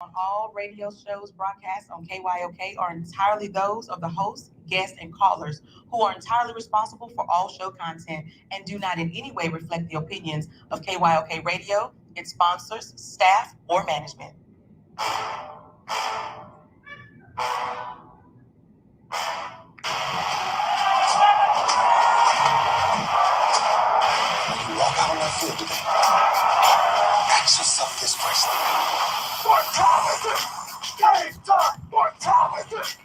on all radio shows broadcast on KYOK are entirely those of the hosts, guests, and callers who are entirely responsible for all show content and do not in any way reflect the opinions of KYOK Radio, its sponsors, staff, or management. When you walk out on that field today, ask yourself this question. What time is it? Game time! What time is it?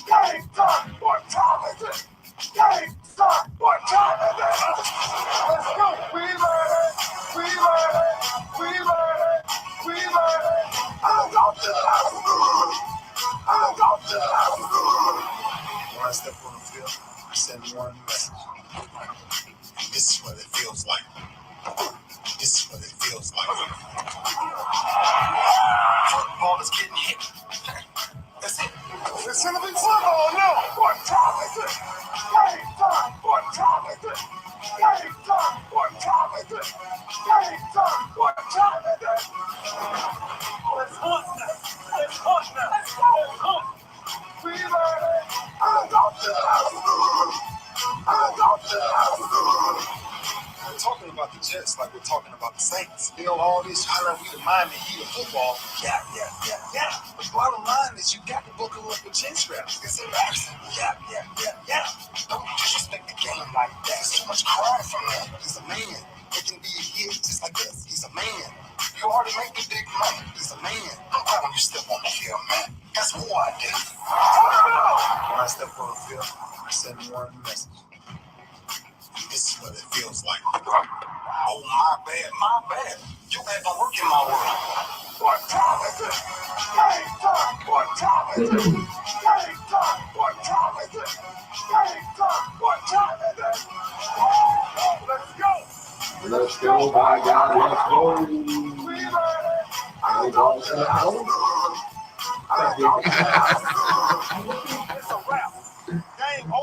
Game time! What time is it? Game time! What time is it? Let's go! We learn it! We learn it! We learn it! We learn it! I'm going to the house! I'm going to the house! When I step on the field, I send one message. This is what it feels like. This is what it feels like. Ball is getting hit. That's it. It's gonna be football now. What time is it? Game time. What time is it? Game time. What time is it? Game time. What time is it? Let's hunt now. Let's hunt now. Let's go. Let's hunt. We learn it. I'm going to the house. I'm going to the house. We're talking about the Jets like we're talking about the Saints. You know, all this highlight, we the Miami Heat of football. Yeah. But the bottom line is you got to buckle up with chin straps. It's embarrassing. Yeah. Don't disrespect the game like that. There's too much crying from him. He's a man. He can be a kid just like this. He's a man. You already make the big money. He's a man. I'm glad when you step on the field, man. That's who I did. When I step on the field, I send one message. This is what it feels like. Oh, my bad. You had to work in my world. What time is it? Game time. What time is it? Game time. What time is it? Game time. What time is it? Oh, let's go. Let's go, by God, let's go. We learn it. I'm going to the house. It's a wrap.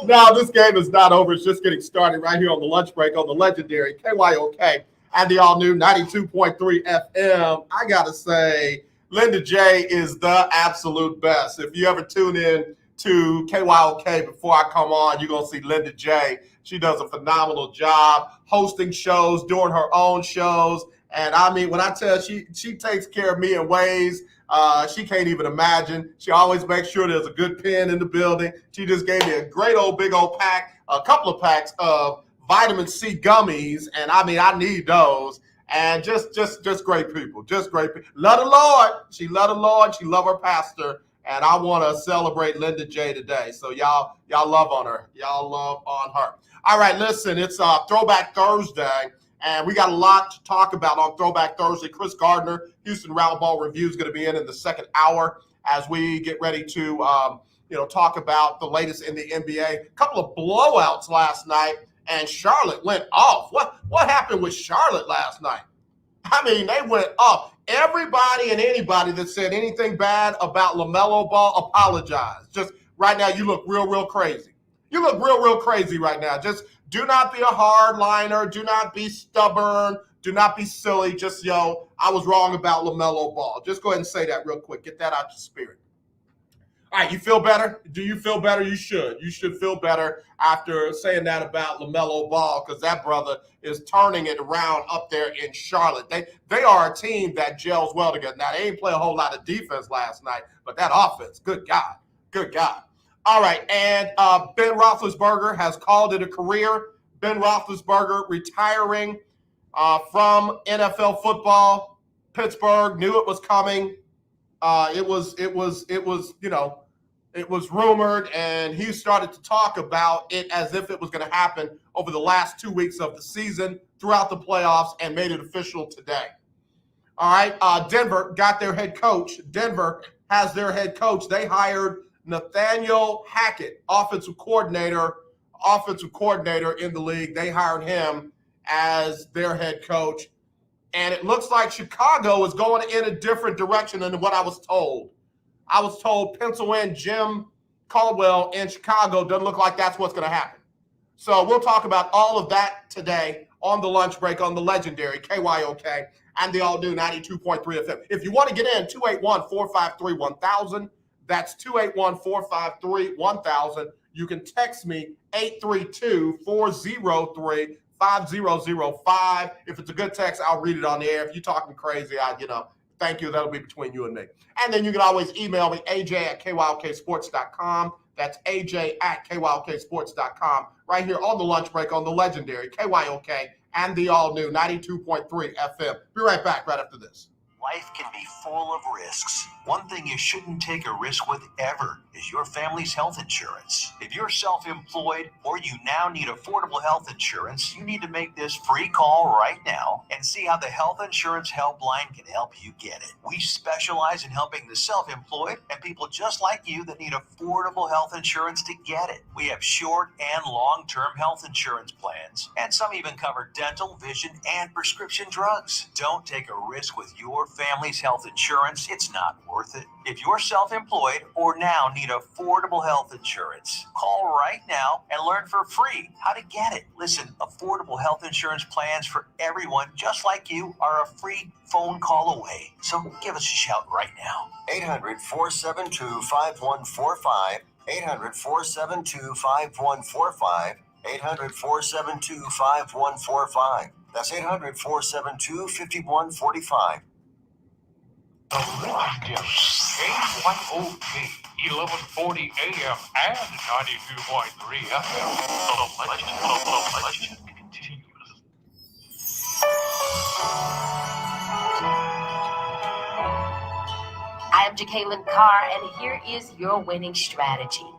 Now, this game is not over. It's just getting started right here on the lunch break on the legendary KYOK and the all-new 92.3 FM. I got to say, Linda J is the absolute best. If you ever tune in to KYOK before I come on, you're going to see Linda J. She does a phenomenal job hosting shows, doing her own shows. And, I mean, when I tell you, she takes care of me in ways she can't even imagine. She always makes sure there's a good pen in the building. She just gave me a great old big old pack, a couple of packs of vitamin C gummies, and I mean I need those. And just great people, just great people. Love the Lord. She love the Lord. She love her pastor, and I want to celebrate Linda J today. So y'all love on her. Y'all love on her. All right, listen, it's Throwback Thursday. And we got a lot to talk about on Throwback Thursday. Kris Gardner, Houston Roundball Review, is going to be in the second hour as we get ready to, talk about the latest in the NBA. A couple of blowouts last night, and Charlotte went off. What happened with Charlotte last night? I mean, they went off. Everybody and anybody that said anything bad about LaMelo Ball, apologize. Just right now, you look real crazy. You look real crazy right now. Just do not be a hardliner. Do not be stubborn. Do not be silly. Just, I was wrong about LaMelo Ball. Just go ahead and say that real quick. Get that out your spirit. All right, you feel better? Do you feel better? You should. You should feel better after saying that about LaMelo Ball, because that brother is turning it around up there in Charlotte. They are a team that gels well together. Now, they ain't play a whole lot of defense last night, but that offense, good God. All right, and Ben Roethlisberger has called it a career. Ben Roethlisberger retiring from NFL football. Pittsburgh knew it was coming. It was rumored, and he started to talk about it as if it was going to happen over the last 2 weeks of the season, throughout the playoffs, and made it official today. All right, Denver got their head coach. Denver has their head coach. They hired Nathaniel Hackett, offensive coordinator in the league. They hired him as their head coach. And it looks like Chicago is going in a different direction than what I was told. I was told pencil in Jim Caldwell in Chicago. Doesn't look like that's what's going to happen. So we'll talk about all of that today on the lunch break on the legendary KYOK and the all-new 92.3 FM. If you want to get in, 281-453-1000. That's 281-453-1000. You can text me 832-403-5005. If it's a good text, I'll read it on the air. If you're talking crazy, thank you. That'll be between you and me. And then you can always email me, aj@kyoksports.com. That's aj@kyoksports.com. Right here on the lunch break on the legendary KYOK and the all-new 92.3 FM. Be right back right after this. Life can be full of risks. One thing you shouldn't take a risk with ever is your family's health insurance. If you're self-employed or you now need affordable health insurance, you need to make this free call right now and see how the Health Insurance Helpline can help you get it. We specialize in helping the self-employed and people just like you that need affordable health insurance to get it. We have short and long-term health insurance plans, and some even cover dental, vision, and prescription drugs. Don't take a risk with your family's health insurance. It's not worth it. If you're self-employed or now need affordable health insurance, call right now and learn for free how to get it. Listen, affordable health insurance plans for everyone just like you are a free phone call away. So give us a shout right now. 800-472-5145. 800-472-5145. 800-472-5145. That's 800-472-5145. The legendary KYOK 1140 AM and 92.3 FM. The legend continues. I am Jacqueline Carr, and here is your winning strategy.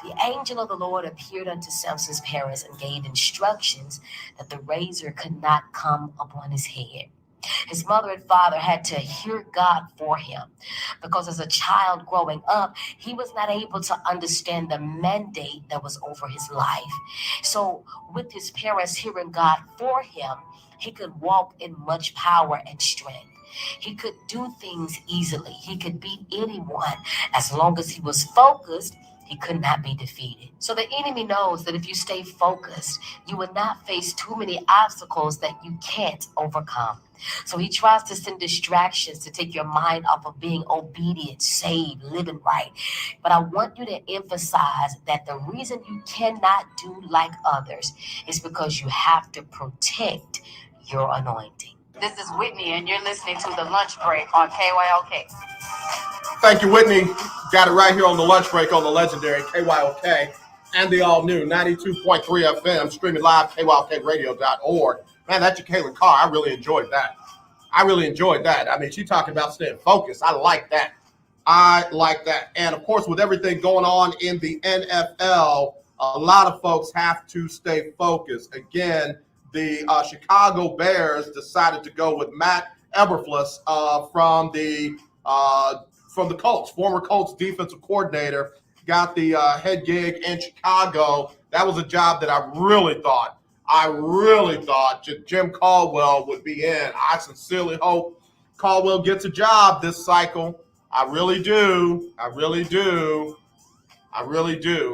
The angel of the Lord appeared unto Samson's parents and gave instructions that the razor could not come upon his head. His mother and father had to hear God for him because as a child growing up, he was not able to understand the mandate that was over his life. So with his parents hearing God for him, he could walk in much power and strength. He could do things easily. He could beat anyone as long as he was focused. He could not be defeated. So the enemy knows that if you stay focused, you will not face too many obstacles that you can't overcome. So he tries to send distractions to take your mind off of being obedient, saved, living right. But I want you to emphasize that the reason you cannot do like others is because you have to protect your anointing. This is Whitney, and you're listening to The Lunch Break on KYOK. Thank you, Whitney. Got it right here on the lunch break on the legendary KYOK and the all-new 92.3 FM, streaming live, kyokradio.org. Man, that's your Caitlin Carr. I really enjoyed that. I mean, she talking about staying focused. I like that. And, of course, with everything going on in the NFL, a lot of folks have to stay focused. Again, the Chicago Bears decided to go with Matt Eberflus from the Colts, former Colts defensive coordinator, got the head gig in Chicago. That was a job that I really thought Jim Caldwell would be in. I sincerely hope Caldwell gets a job this cycle. I really do.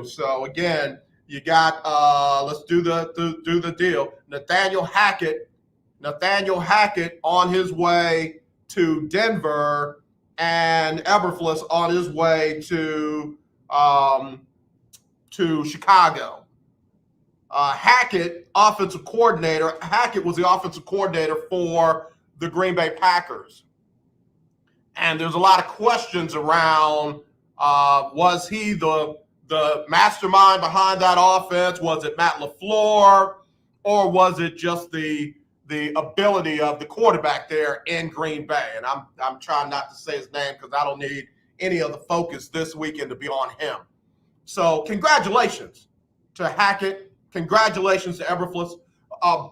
So again, you got let's do the deal. Nathaniel Hackett on his way to Denver, and Eberflus on his way to Chicago. Hackett, offensive coordinator. Hackett was the offensive coordinator for the Green Bay Packers. And there's a lot of questions around, was he the mastermind behind that offense? Was it Matt LaFleur? Or was it just the ability of the quarterback there in Green Bay? And I'm trying not to say his name because I don't need any of the focus this weekend to be on him. So congratulations to Hackett. Congratulations to Eberflus.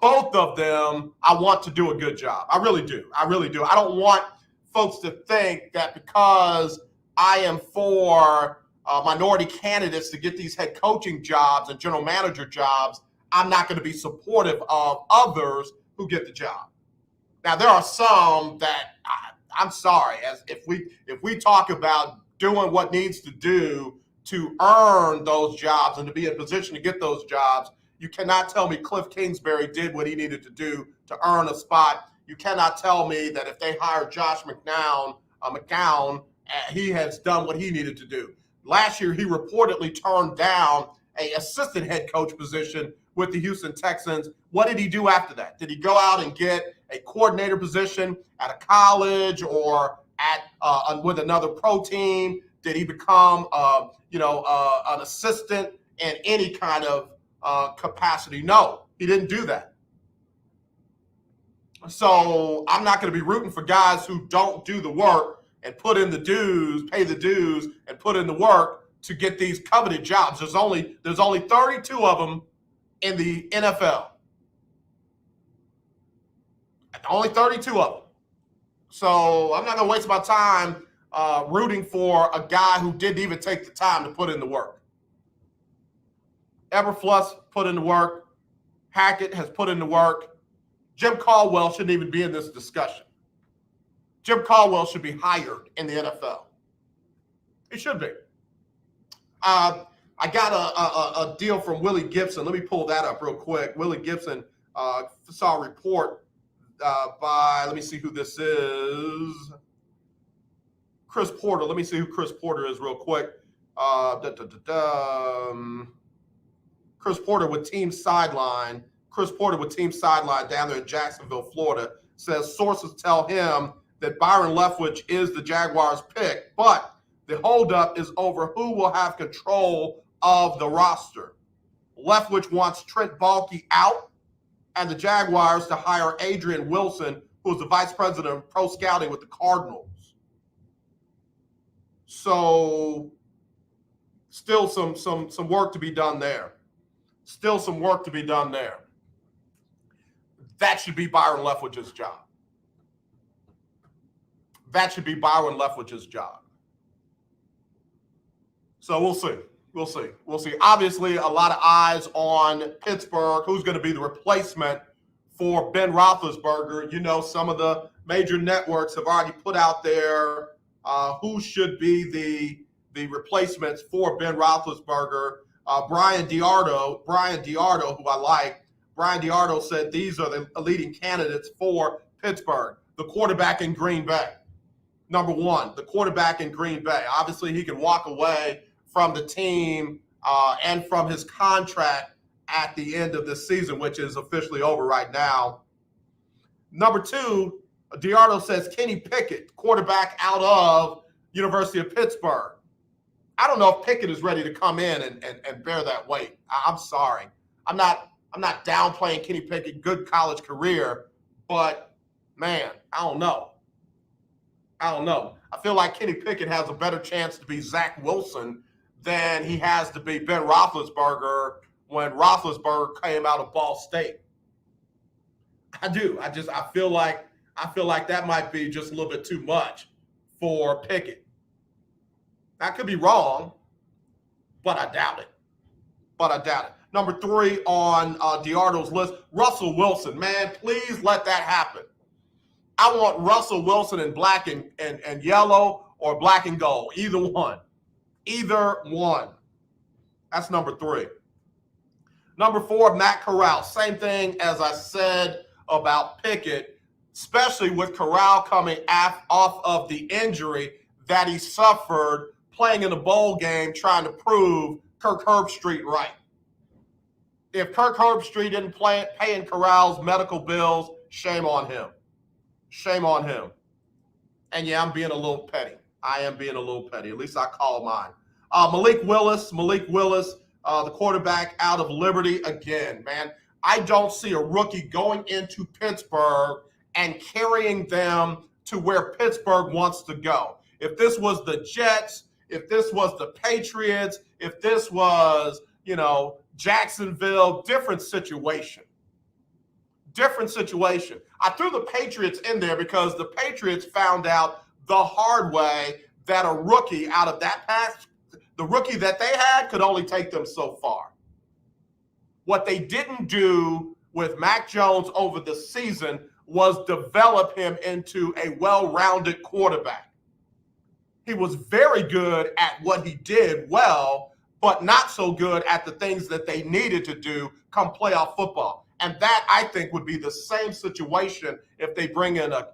Both of them, I want to do a good job. I really do. I don't want folks to think that because I am for minority candidates to get these head coaching jobs and general manager jobs, I'm not going to be supportive of others who get the job. Now, there are some that I'm sorry, as if we talk about doing what needs to do to earn those jobs and to be in position to get those jobs, you cannot tell me Cliff Kingsbury did what he needed to do to earn a spot you cannot tell me that if they hire Josh McCown, he has done what he needed to do. Last year, he reportedly turned down an assistant head coach position with the Houston Texans. What did he do after that? Did he go out and get a coordinator position at a college or at with another pro team? Did he become an assistant in any kind of capacity? No, he didn't do that. So I'm not going to be rooting for guys who don't do the work and put in the dues, pay the dues, and put in the work to get these coveted jobs. There's only 32 of them in the NFL. Only 32 of them. So I'm not going to waste my time rooting for a guy who didn't even take the time to put in the work. Eberflus put in the work. Hackett has put in the work. Jim Caldwell shouldn't even be in this discussion. Jim Caldwell should be hired in the NFL. He should be. I got a deal from Willie Gibson. Let me pull that up real quick. Willie Gibson saw a report by, let me see who this is. Chris Porter. Let me see who Chris Porter is real quick. Chris Porter with Team Sideline. Chris Porter with Team Sideline down there in Jacksonville, Florida, says sources tell him that Byron Leftwich is the Jaguars' pick, but the holdup is over who will have control of the roster. Leftwich wants Trent Baalke out and the Jaguars to hire Adrian Wilson, who is the vice president of pro scouting with the Cardinals. So still some work to be done there. Still some work to be done there. That should be Byron Leftwich's job. That should be Byron Leftwich's job. So we'll see. We'll see. We'll see. Obviously, a lot of eyes on Pittsburgh. Who's going to be the replacement for Ben Roethlisberger? You know, some of the major networks have already put out there who should be the replacements for Ben Roethlisberger. Brian DiArdo, who I like, Brian DiArdo said these are the leading candidates for Pittsburgh. The quarterback in Green Bay. Number one, the quarterback in Green Bay. Obviously, he can walk away from the team and from his contract at the end of the season, which is officially over right now. Number two, DiArdo says Kenny Pickett, quarterback out of University of Pittsburgh. I don't know if Pickett is ready to come in and bear that weight. I'm sorry. I'm not downplaying Kenny Pickett, good college career, but man, I don't know. I feel like Kenny Pickett has a better chance to be Zach Wilson than he has to be Ben Roethlisberger when Roethlisberger came out of Ball State. I do. I feel like that might be just a little bit too much for Pickett. I could be wrong, but I doubt it. Number three on DiArdo's list, Russell Wilson. Man, please let that happen. I want Russell Wilson in black and yellow or black and gold. Either one. That's number three. Number four, Matt Corral. Same thing as I said about Pickett, especially with Corral coming off of the injury that he suffered playing in a bowl game trying to prove Kirk Herbstreit right. If Kirk Herbstreit didn't paying Corral's medical bills, shame on him. And yeah, I'm being a little petty. I am being a little petty. At least I call mine. Malik Willis, the quarterback out of Liberty again, man. I don't see a rookie going into Pittsburgh and carrying them to where Pittsburgh wants to go. If this was the Jets, if this was the Patriots, if this was, Jacksonville, different situation. I threw the Patriots in there because the Patriots found out the hard way that a rookie out of that past, the rookie that they had could only take them so far. What they didn't do with Mac Jones over the season was develop him into a well-rounded quarterback. He was very good at what he did well, but not so good at the things that they needed to do come playoff football. And that, I think, would be the same situation if they bring in a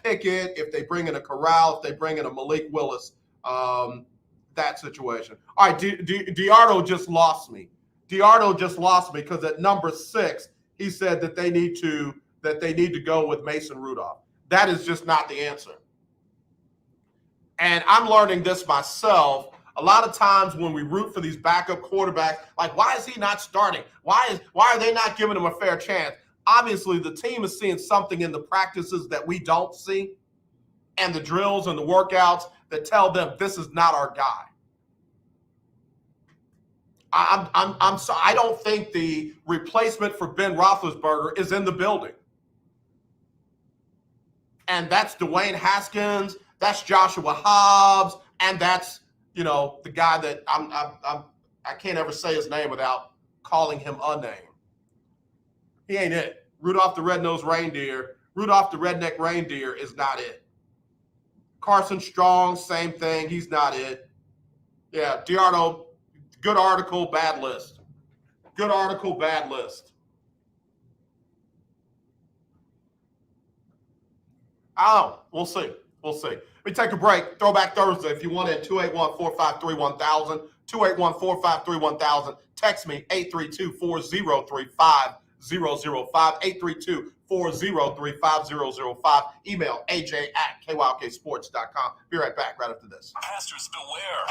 Pickett, if they bring in a Corral, if they bring in a Malik Willis, that situation. All right, Diardo just lost me. Diardo just lost me because at number 6, he said that they need to go with Mason Rudolph. That is just not the answer. And I'm learning this myself. A lot of times when we root for these backup quarterbacks, like, why is he not starting? Why are they not giving him a fair chance? Obviously, the team is seeing something in the practices that we don't see, and the drills and the workouts that tell them this is not our guy. I'm sorry. I don't think the replacement for Ben Roethlisberger is in the building. And that's Dwayne Haskins, that's Joshua Hobbs, and that's, the guy that I can't ever say his name without calling him a name. He ain't it. Rudolph the Red-Nosed Reindeer, Rudolph the Redneck Reindeer is not it. Carson Strong, same thing. He's not it. Yeah, Diardo, good article, bad list. Good article, bad list. Oh, we'll see. We'll see. Let me take a break. Throwback Thursday. If you want it, 281-453-1000, 281-453-1000. Text me, 832-403-5005, 832-403-5005. Email aj@kyoksports.com. Be right back right after this. Pastors, beware.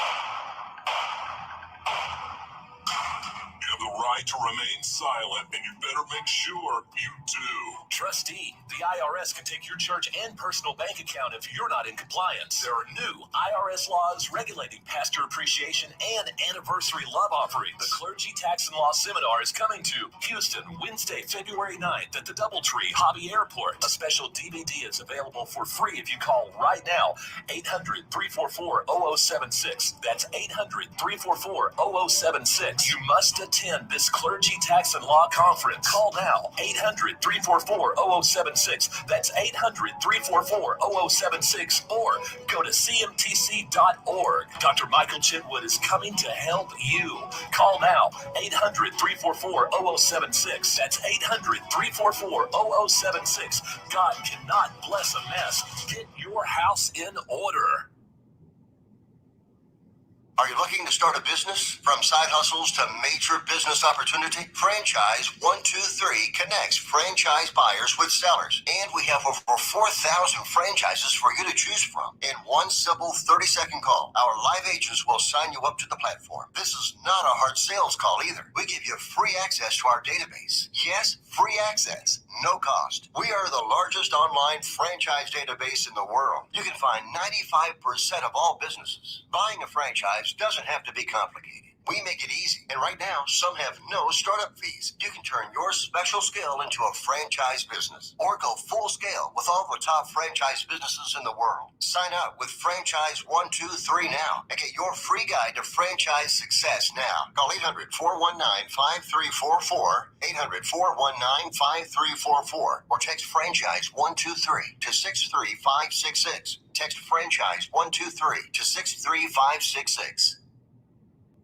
You have the right to remain silent, and you better make sure you do. Trustee, the IRS can take your church and personal bank account if you're not in compliance. There are new IRS laws regulating pastor appreciation and anniversary love offerings. The Clergy Tax and Law Seminar is coming to Houston Wednesday, February 9th at the Doubletree Hobby Airport. A special DVD is available for free if you call right now, 800-344-0076. That's 800-344-0076. You must attend this Clergy Tax and Law Conference. Call now, 800-344-0076. That's 800-344-0076. Or go to cmtc.org. Dr. Michael Chitwood is coming to help you. Call now, 800-344-0076. That's 800-344-0076. God cannot bless a mess. Get your house in order. Are you looking to start a business? From side hustles to major business opportunity? Franchise 123 connects franchise buyers with sellers. And we have over 4,000 franchises for you to choose from. In one simple 30-second call, our live agents will sign you up to the platform. This is not a hard sales call either. We give you free access to our database. Yes, free access, no cost. We are the largest online franchise database in the world. You can find 95% of all businesses. Buying a franchise doesn't have to be complicated. We make it easy. And right now, some have no startup fees. You can turn your special skill into a franchise business or go full scale with all the top franchise businesses in the world. Sign up with Franchise 123 now and get your free guide to franchise success now. Call 800-419-5344, 800-419-5344, or text Franchise 123 to 63566. Text Franchise 123 to 63566.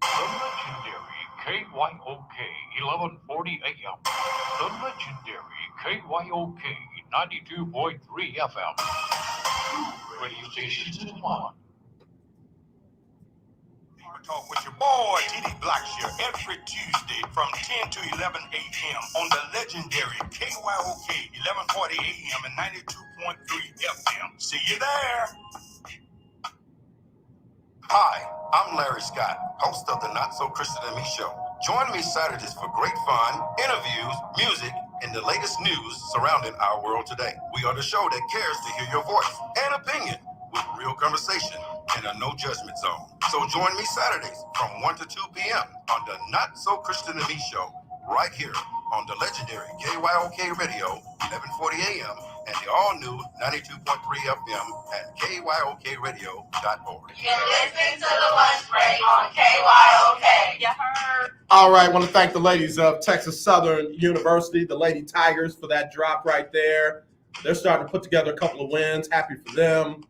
The legendary KYOK 1140 AM. The legendary KYOK 92.3 FM. Radio stations in one. Talk with your boy, Diddy Blackshear, every Tuesday from 10 to 11 a.m. on the legendary KYOK 1140 AM and 92.3 FM. See you there. Hi, I'm Larry Scott, host of the Not So Christian and Me Show. Join me Saturdays for great fun, interviews, music, and the latest news surrounding our world today. We are the show that cares to hear your voice and opinion with real conversation in a no judgment zone. So join me Saturdays from 1 to 2 p.m. on the Not So Christian and Me Show, right here on the legendary KYOK Radio, 1140 AM, and the all-new 92.3 FM at kyokradio.org. You're listening to the Lunch Break on KYOK. You heard? All right, I want to thank the ladies of Texas Southern University, the Lady Tigers, for that drop right there. They're starting to put together a couple of wins. Happy for them.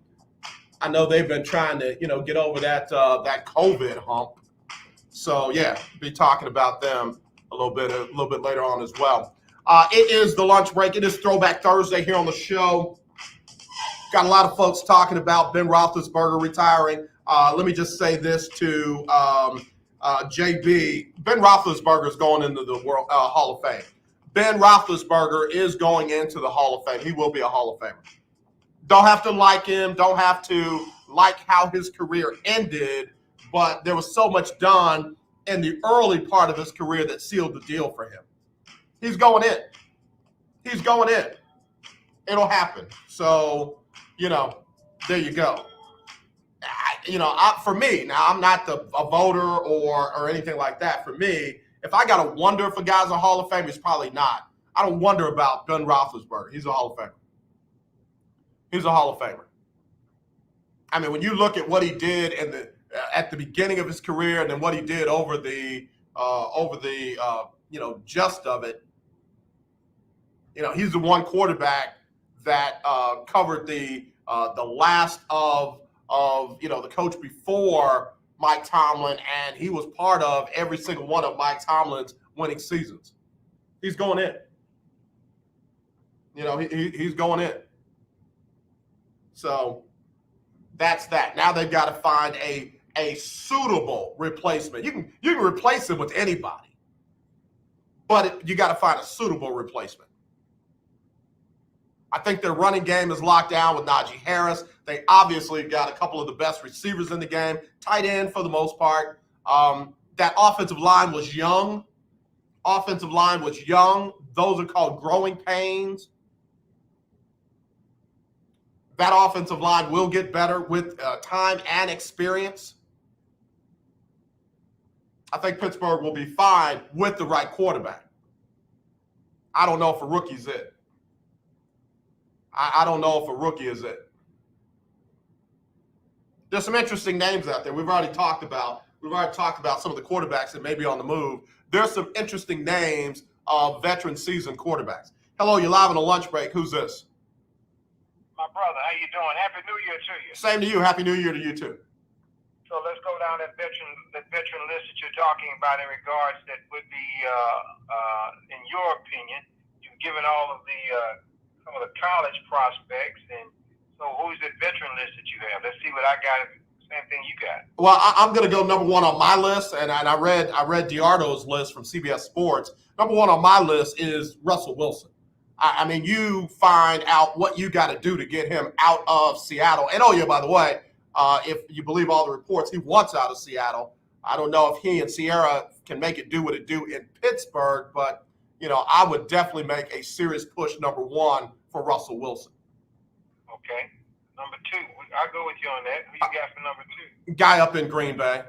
I know they've been trying to, get over that COVID hump. So yeah, be talking about them a little bit later on as well. It is the lunch break. It is Throwback Thursday here on the show. Got a lot of folks talking about Ben Roethlisberger retiring. Let me just say this to JB. Ben Roethlisberger is going into the World Hall of Fame. Ben Roethlisberger is going into the Hall of Fame. He will be a Hall of Famer. Don't have to like him. Don't have to like how his career ended, but there was so much done in the early part of his career that sealed the deal for him. He's going in. He's going in. It'll happen. So, there you go. For me, now I'm not a voter or anything like that. For me, if I got to wonder if a guy's a Hall of Famer, he's probably not. I don't wonder about Ben Roethlisberger. He's a Hall of Famer. He's a Hall of Famer. I mean, when you look at what he did at the beginning of his career and then what he did over the gist of it, he's the one quarterback that covered the last of the coach before Mike Tomlin, and he was part of every single one of Mike Tomlin's winning seasons. He's going in. He's going in. So that's that. Now they've got to find a suitable replacement. You can replace him with anybody, but you got to find a suitable replacement. I think their running game is locked down with Najee Harris. They obviously got a couple of the best receivers in the game, tight end for the most part. That offensive line was young. Those are called growing pains. That offensive line will get better with time and experience. I think Pittsburgh will be fine with the right quarterback. I don't know if a rookie's it. I don't know if a rookie is it. There's some interesting names out there. We've already talked about some of the quarterbacks that may be on the move. There's some interesting names of veteran seasoned quarterbacks. Hello, you're live on a lunch break. Who's this? My brother, how you doing? Happy New Year to you. Same to you. Happy New Year to you too. So let's go down that veteran list that you're talking about in regards that would be, in your opinion, you've given all of the some of the college prospects, and so who's the veteran list that you have? Let's see what I got. Same thing you got. Well, I'm going to go number one on my list, and I read Diardo's list from CBS Sports. Number one on my list is Russell Wilson. I mean, you find out what you got to do to get him out of Seattle. And, by the way, if you believe all the reports, he wants out of Seattle. I don't know if he and Sierra can make it do what it do in Pittsburgh, but, I would definitely make a serious push, number one, for Russell Wilson. Okay. Number two, I'll go with you on that. Who you got for number two? Guy up in Green Bay.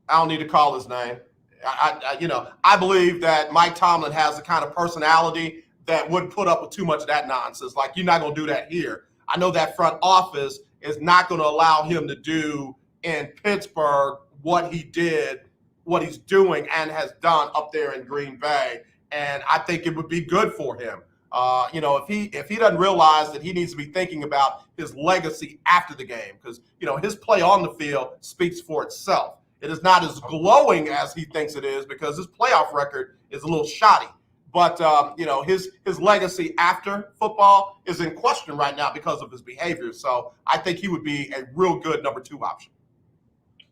I don't need to call his name. I believe that Mike Tomlin has the kind of personality that wouldn't put up with too much of that nonsense. Like, you're not going to do that here. I know that front office is not going to allow him to do in Pittsburgh what he did, what he's doing and has done up there in Green Bay. And I think it would be good for him. If he doesn't realize that he needs to be thinking about his legacy after the game, because, his play on the field speaks for itself. It is not as glowing as he thinks it is because his playoff record is a little shoddy. But, his legacy after football is in question right now because of his behavior. So I think he would be a real good number two option.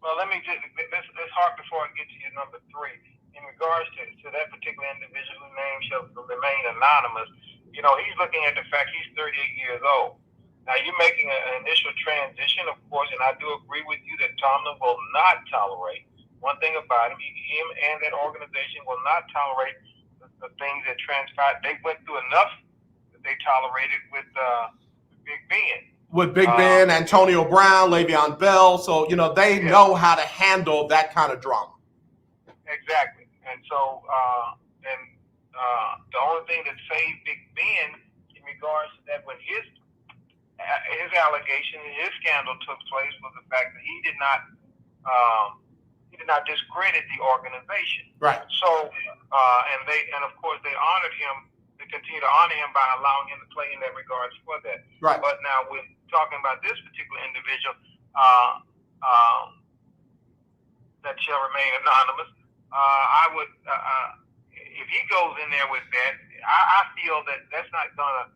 Well, let's hark before I get to your number three. In regards to that particular individual whose name shall remain anonymous, he's looking at the fact he's 38 years old. Now, you're making an initial transition, of course, and I do agree with you that Tomlin will not tolerate one thing about him. Him and that organization will not tolerate the things that transpired. They went through enough that they tolerated with Big Ben. With Big Ben, Antonio Brown, Le'Veon Bell. So, they know how to handle that kind of drama. Exactly. And so, the only thing that saved Big Ben in regards to that when his allegation and his scandal took place was the fact that he did not discredit the organization. Right. So, and of course they honored him. They continue to honor him by allowing him to play in that regards for that. Right. But now we're talking about this particular individual that shall remain anonymous. I would, if he goes in there with that, I feel that that's not gonna.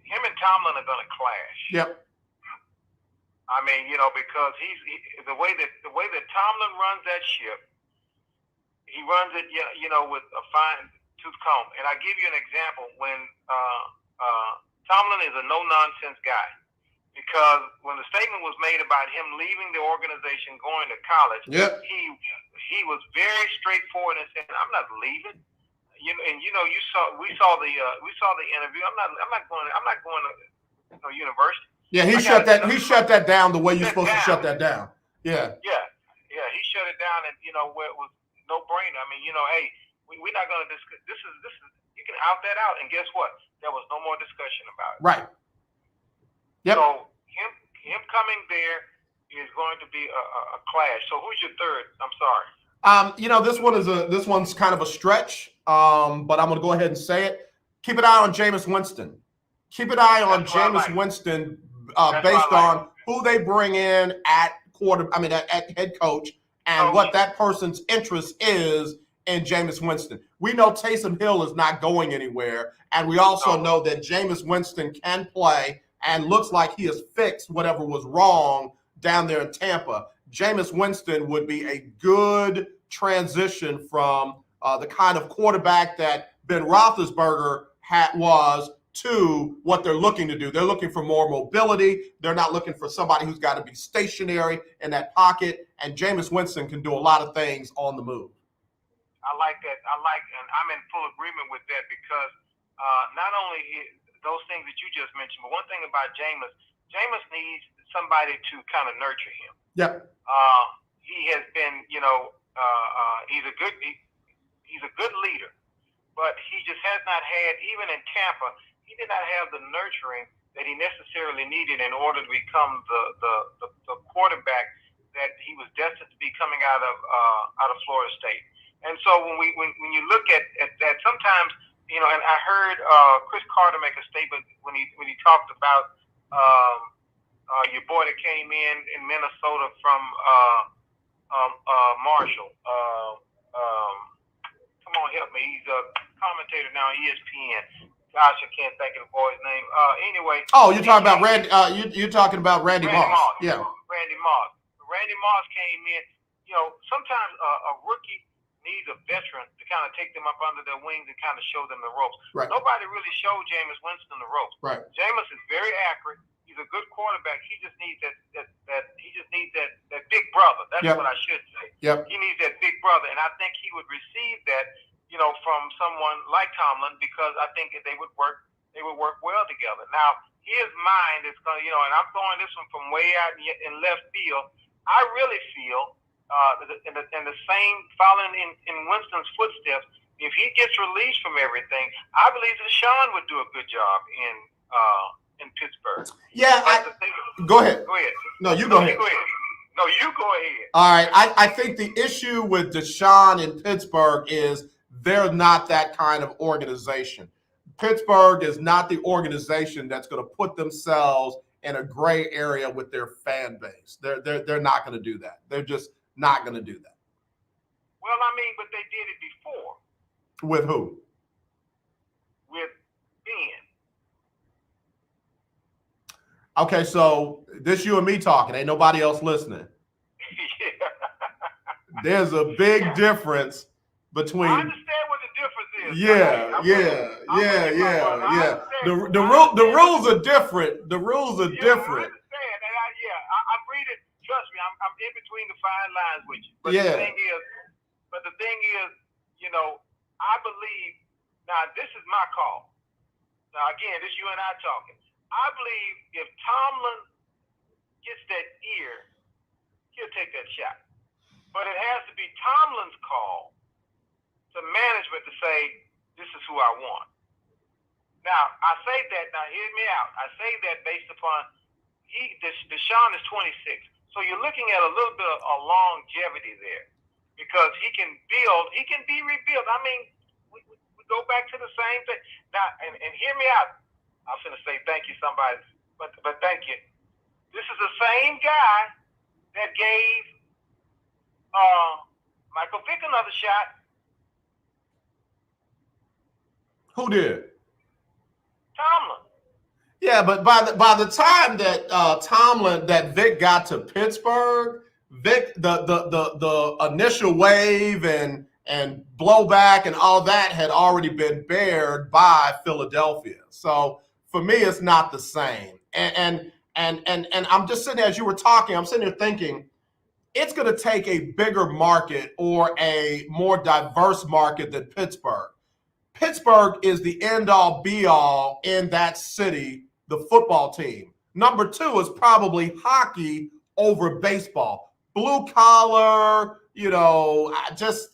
Him and Tomlin are gonna clash. Yep. I mean, because the way that Tomlin runs that ship, he runs it, with a fine tooth comb. And I give you an example when Tomlin is a no nonsense guy, because when the statement was made about him leaving the organization, going to college, yep. he was very straightforward and said, "I'm not leaving." We saw the interview. I'm not going to university. Yeah, he shut that down the way you're supposed to shut that down. Yeah. Yeah, he shut it down, and where it was no brainer. I mean, hey, we're not going to discuss. This is you can out that out, and guess what? There was no more discussion about it. Right. Yep. So him coming there is going to be a clash. So who's your third? I'm sorry. This one's kind of a stretch, but I'm going to go ahead and say it. Keep an eye on Jameis Winston. Keep an eye on Jameis Winston based on who they bring in at head coach and what that person's interest is in Jameis Winston. We know Taysom Hill is not going anywhere, and we also know that Jameis Winston can play and looks like he has fixed whatever was wrong down there in Tampa. Jameis Winston would be a good transition from the kind of quarterback that Ben Roethlisberger was to what they're looking to do. They're looking for more mobility. They're not looking for somebody who's got to be stationary in that pocket. And Jameis Winston can do a lot of things on the move. I like that. And I'm in full agreement with that, because not only those things that you just mentioned, but one thing about Jameis needs somebody to kind of nurture him. Yep. He has been, he's a good leader, but he just has not had, even in Tampa, he did not have the nurturing that he necessarily needed in order to become the quarterback that he was destined to be coming out of Florida State. And so when you look at that, sometimes, and I heard Cris Carter make a statement when he talked about your boy that came in Minnesota from Marshall. Come on, help me. He's a commentator now on ESPN. Gosh, I can't think of the boy's name. Anyway. Oh, you're talking about Randy. You're talking about Randy Moss. Yeah. Randy Moss. Randy Moss came in. Sometimes a rookie needs a veteran to kind of take them up under their wings and kind of show them the ropes. Right. Nobody really showed Jameis Winston the ropes. Right. Jameis is very accurate. He's a good quarterback. He just needs that big brother. That's what I should say. Yep. He needs that big brother, and I think he would receive that, from someone like Tomlin, because I think they would work well together. Now, his mind is going to, and I'm throwing this one from way out in left field. I really feel in the same following in Winston's footsteps, if he gets released from everything, I believe that Sean would do a good job in Pittsburgh. Yeah, go ahead. Go ahead. No, you go ahead. No, you go ahead. All right. I think the issue with Deshaun in Pittsburgh is they're not that kind of organization. Pittsburgh is not the organization that's going to put themselves in a gray area with their fan base. They're not going to do that. They're just not going to do that. Well, I mean, but they did it before. With who? With Ben. Okay, so this you and me talking. Ain't nobody else listening. There's a big difference between. I understand what the difference is. Yeah. The rules are different. The rules are different. I understand. I'm reading. Trust me, I'm in between the fine lines with you. But the thing is, I believe. Now, this is my call. Now, again, this you and I talking. I believe if Tomlin gets that ear, he'll take that shot. But it has to be Tomlin's call to management to say, this is who I want. Now, I say that, now hear me out. I say that based upon, Deshaun is 26. So you're looking at a little bit of longevity there. Because he can be rebuilt. I mean, we go back to the same thing. Now, and hear me out. I'm going to say thank you, somebody, but thank you. This is the same guy that gave Michael Vick another shot. Who did? Tomlin. Yeah, but by the time that that Vic got to Pittsburgh, Vic the initial wave and blowback and all that had already been bared by Philadelphia. So for me, it's not the same. And I'm just sitting there, as you were talking, I'm sitting there thinking, it's going to take a bigger market or a more diverse market than Pittsburgh. Pittsburgh is the end-all, be-all in that city, the football team. Number two is probably hockey over baseball. Blue collar, it's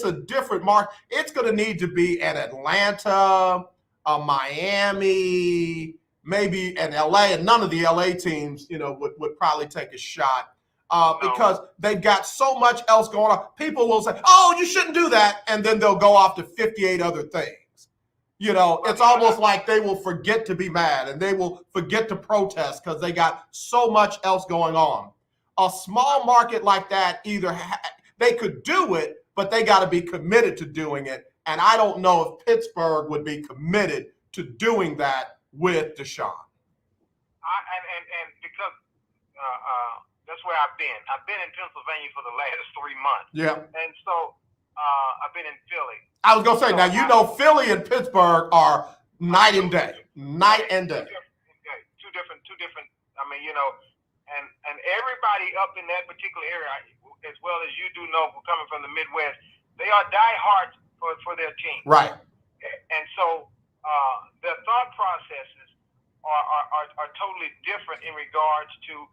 a different market. It's going to need to be an Atlanta, a Miami, maybe an LA, and none of the LA teams, would probably take a shot. Because they've got so much else going on. People will say, oh, you shouldn't do that. And then they'll go off to 58 other things. It's almost like they will forget to be mad and they will forget to protest because they got so much else going on. A small market like that, they could do it, but they got to be committed to doing it. And I don't know if Pittsburgh would be committed to doing that with Deshaun. And because that's where I've been. I've been in Pennsylvania for the last 3 months. Yeah. And so I've been in Philly. I was going to say, Philly and Pittsburgh are night and day. Night and day. Two different. I mean, and everybody up in that particular area, as well as you do know, coming from the Midwest, they are diehards for their team. Right. And so their thought processes are totally different in regards to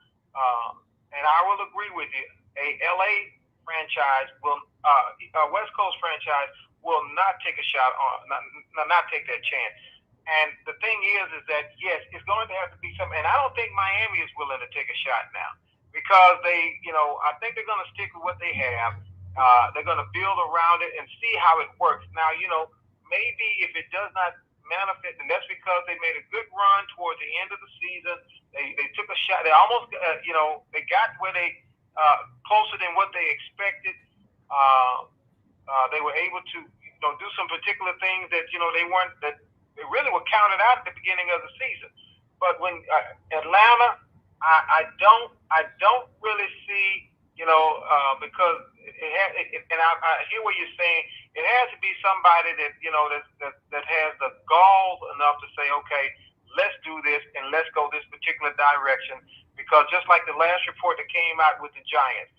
and I will agree with you, a LA franchise will, West Coast franchise will not take a shot on, not take that chance. And the thing is that, yes, it's going to have to be something, and I don't think Miami is willing to take a shot now because they, I think they're going to stick with what they have. They're going to build around it and see how it works. Now, maybe if it does not manifest, and that's because they made a good run towards the end of the season. They took a shot. They almost, they got where they closer than what they expected. They were able to, do some particular things that they really were counted out at the beginning of the season. But when Atlanta, I don't really see, because and I hear what you're saying. It has to be somebody that that has the gall enough to say, okay, let's do this and let's go this particular direction. Because just like the last report that came out with the Giants,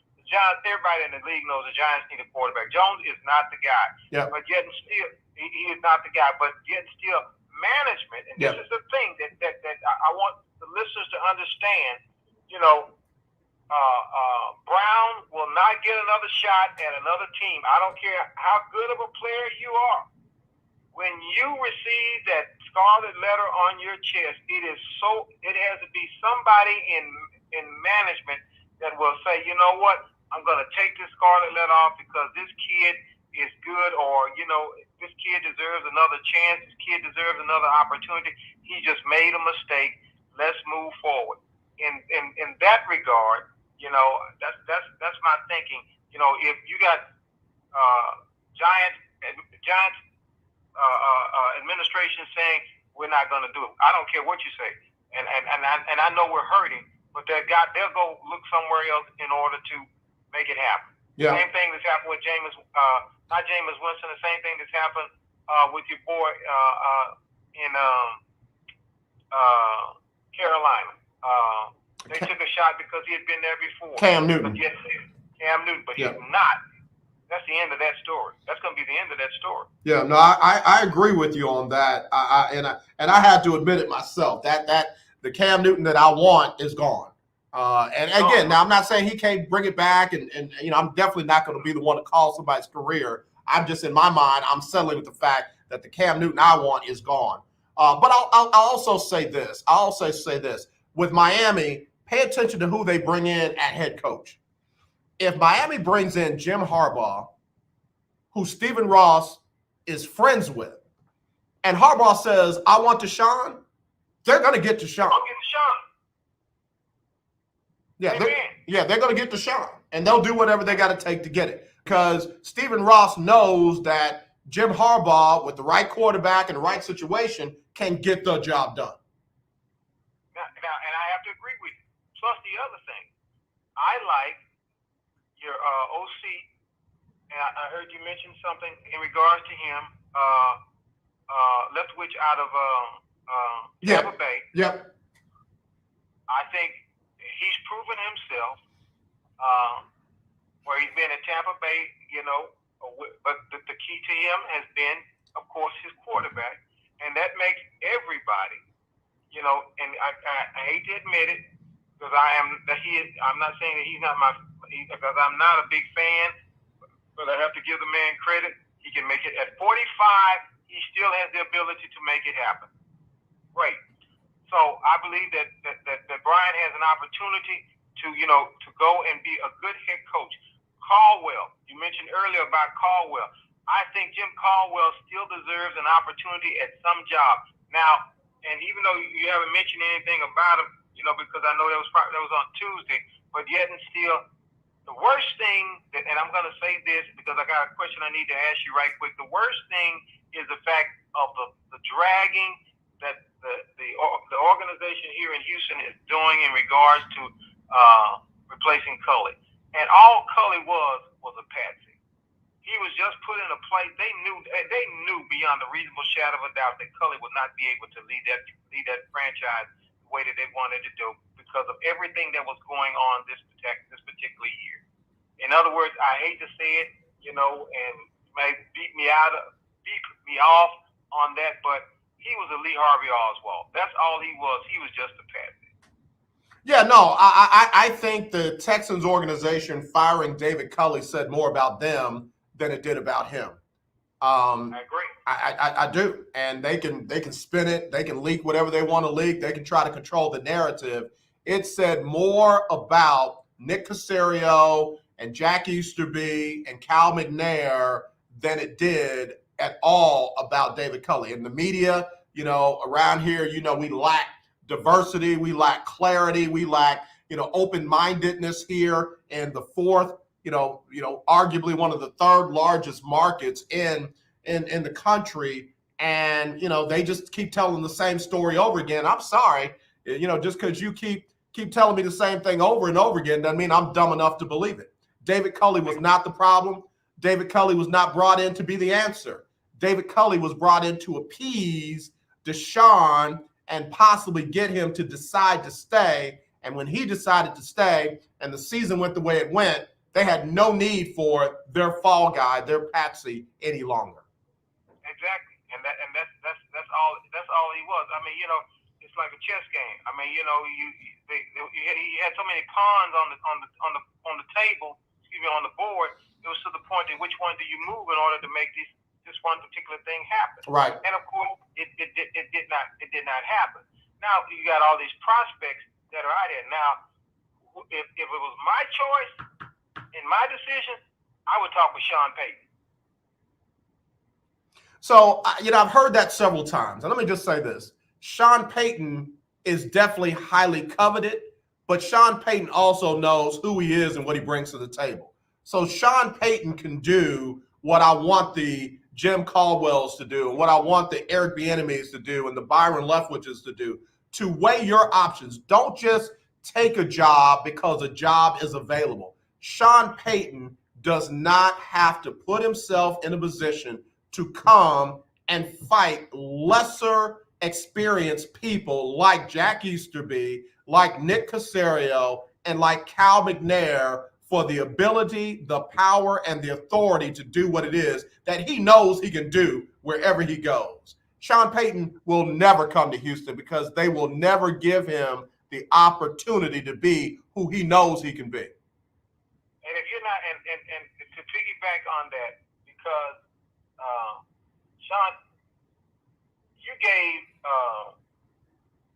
everybody in the league knows the Giants need a quarterback. Jones is not the guy, but yet and still he is not the guy. But yet and still, management, and this is the thing that I want the listeners to understand. Brown will not get another shot at another team. I don't care how good of a player you are. When you receive that scarlet letter on your chest, it has to be somebody in management that will say, you know what, I'm going to take this scarlet letter off because this kid is good, or this kid deserves another chance. This kid deserves another opportunity. He just made a mistake. Let's move forward. In that regard, that's my thinking. If you got Giants administration saying we're not going to do it, I don't care what you say, and I know we're hurting, but they'll go look somewhere else in order to make it happen. Yeah. Same thing that's happened with not Jameis Winston. The same thing that's happened with your boy in Carolina. They took a shot because he had been there before. Cam Newton. But he's not. That's the end of that story. That's going to be the end of that story. Yeah, no, I agree with you on that. And I had to admit it myself that the Cam Newton that I want is gone. And again, now I'm not saying he can't bring it back, and I'm definitely not going to be the one to call somebody's career. I'm just, in my mind, I'm settling with the fact that the Cam Newton I want is gone. But I'll also say this. With Miami, pay attention to who they bring in at head coach. If Miami brings in Jim Harbaugh, who Stephen Ross is friends with, and Harbaugh says, I want Deshaun, they're going to get Deshaun. I'll get Deshaun. They're going to get Deshaun, and they'll do whatever they got to take to get it. Because Stephen Ross knows that Jim Harbaugh, with the right quarterback and the right situation, can get the job done. Now, and I have to agree with you. Plus the other thing, I like your OC, and I heard you mention something in regards to him, Leftwich out of Tampa Bay. Yep. I think he's proven himself where he's been at Tampa Bay, but the key to him has been, of course, his quarterback. And that makes everybody, and I hate to admit it, because I'm not saying that he's not because I'm not a big fan, but I have to give the man credit. He can make it at 45. He still has the ability to make it happen. Great. So I believe that Brian has an opportunity to go and be a good head coach. Caldwell, you mentioned earlier about Caldwell. I think Jim Caldwell still deserves an opportunity at some job. Now, and even though you haven't mentioned anything about him, because I know that was on Tuesday, but yet and still, the worst thing, and I'm going to say this because I got a question I need to ask you right quick. The worst thing is the fact of the dragging that the organization here in Houston is doing in regards to replacing Cully. And all Cully was a patsy. He was just put in a place. They knew beyond a reasonable shadow of a doubt that Cully would not be able to lead that franchise the way that they wanted to do because of everything that was going on this particular year. In other words, I hate to say it, and may beat me off on that, but he was a Lee Harvey Oswald. That's all he was. He was just a patsy. Yeah, no, I think the Texans organization firing David Culley said more about them than it did about him. I agree. I do, and they can spin it. They can leak whatever they want to leak. They can try to control the narrative. It said more about Nick Caserio and Jack Easterby and Cal McNair than it did at all about David Culley. In the media, around here, we lack diversity, we lack clarity, we lack, open-mindedness here in the fourth, arguably one of the third largest markets in the country. And, they just keep telling the same story over again. I'm sorry, just because you keep telling me the same thing over and over again doesn't mean I'm dumb enough to believe it. David Culley was not the problem. David Culley was not brought in to be the answer. David Culley was brought in to appease Deshaun and possibly get him to decide to stay. And when he decided to stay and the season went the way it went, they had no need for their fall guy, their patsy, any longer. Exactly, and that's all he was. I mean, it's like a chess game. I mean, he had so many pawns on the table, on the board. It was to the point that which one do you move in order to make this one particular thing happen? Right. And of course, it did not happen. Now you got all these prospects that are out there. Now, if it was my choice and my decision, I would talk with Sean Payton. So, I've heard that several times. And let me just say this. Sean Payton is definitely highly coveted, but Sean Payton also knows who he is and what he brings to the table. So Sean Payton can do what I want the Jim Caldwells to do and what I want the Eric Bieniemys to do and the Byron Leftwiches to do, to weigh your options. Don't just take a job because a job is available. Sean Payton does not have to put himself in a position to come and fight lesser experienced people like Jack Easterby, like Nick Caserio, and like Cal McNair for the ability, the power, and the authority to do what it is that he knows he can do wherever he goes. Sean Payton will never come to Houston because they will never give him the opportunity to be who he knows he can be. And if you're not, and to piggyback on that, because Sean, you gave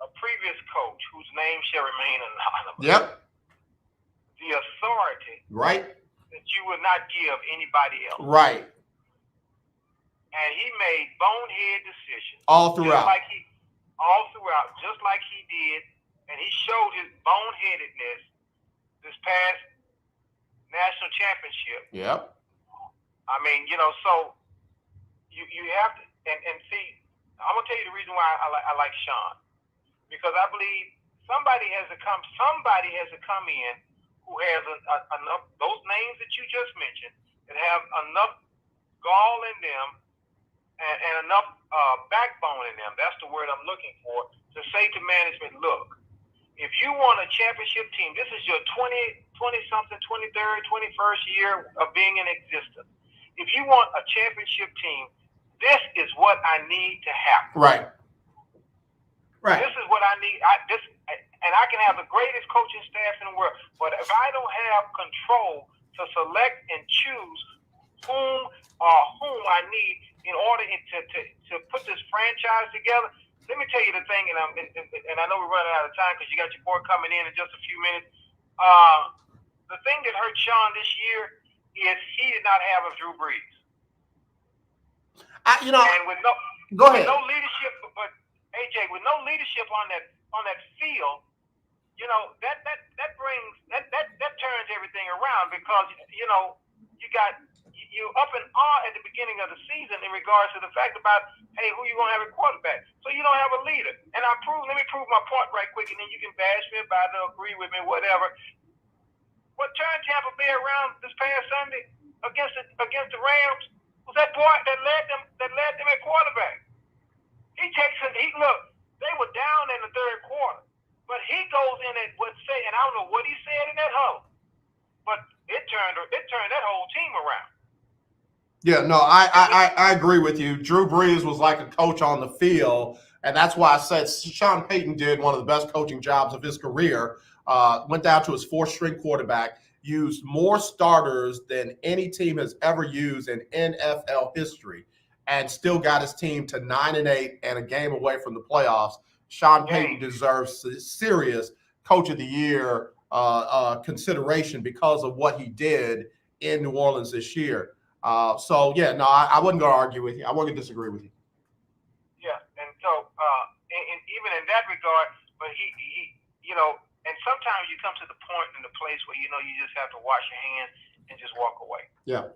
a previous coach whose name shall remain anonymous. Yep. The authority. Right. That you would not give anybody else. Right. And he made bonehead decisions. All throughout. Just like he did. And he showed his boneheadedness this past national championship. Yep. I mean, so you have to, and see, I'm gonna tell you the reason why I like Sean, because I believe somebody has to come in who has enough those names that you just mentioned that have enough gall in them and enough backbone in them. That's the word I'm looking for, to say to management, look, if you want a championship team, this is your 20-something, 23rd, 21st year of being in existence. If you want a championship team, this is what I need to happen. Right. This is what I need. And I can have the greatest coaching staff in the world, but if I don't have control to select and choose whom I need in order to put this franchise together, let me tell you the thing, and I know we're running out of time because you got your boy coming in just a few minutes. The thing that hurt Sean this year is he did not have a Drew Brees. And with go ahead. With no leadership, but AJ, with no leadership on that field, you know, that turns everything around, because you're up in awe at the beginning of the season in regards to the fact about, hey, who you gonna have at quarterback? So you don't have a leader. And let me prove my point right quick, and then you can bash me about it or agree with me, whatever. What turned Tampa Bay around this past Sunday against the Rams was that boy that led them at quarterback. Look, they were down in the third quarter, but he goes in and and I don't know what he said in that huddle, but it turned that whole team around. Yeah, no, I agree with you. Drew Brees was like a coach on the field, and that's why I said Sean Payton did one of the best coaching jobs of his career. Went down to his fourth-string quarterback, used more starters than any team has ever used in NFL history, and still got his team to 9-8 and a game away from the playoffs. Sean Payton deserves serious Coach of the Year consideration because of what he did in New Orleans this year. I wasn't going to argue with you. I wasn't going to disagree with you. Yeah, and so even in that regard, but he and sometimes you come to the point in the place where you just have to wash your hands and just walk away. Yeah.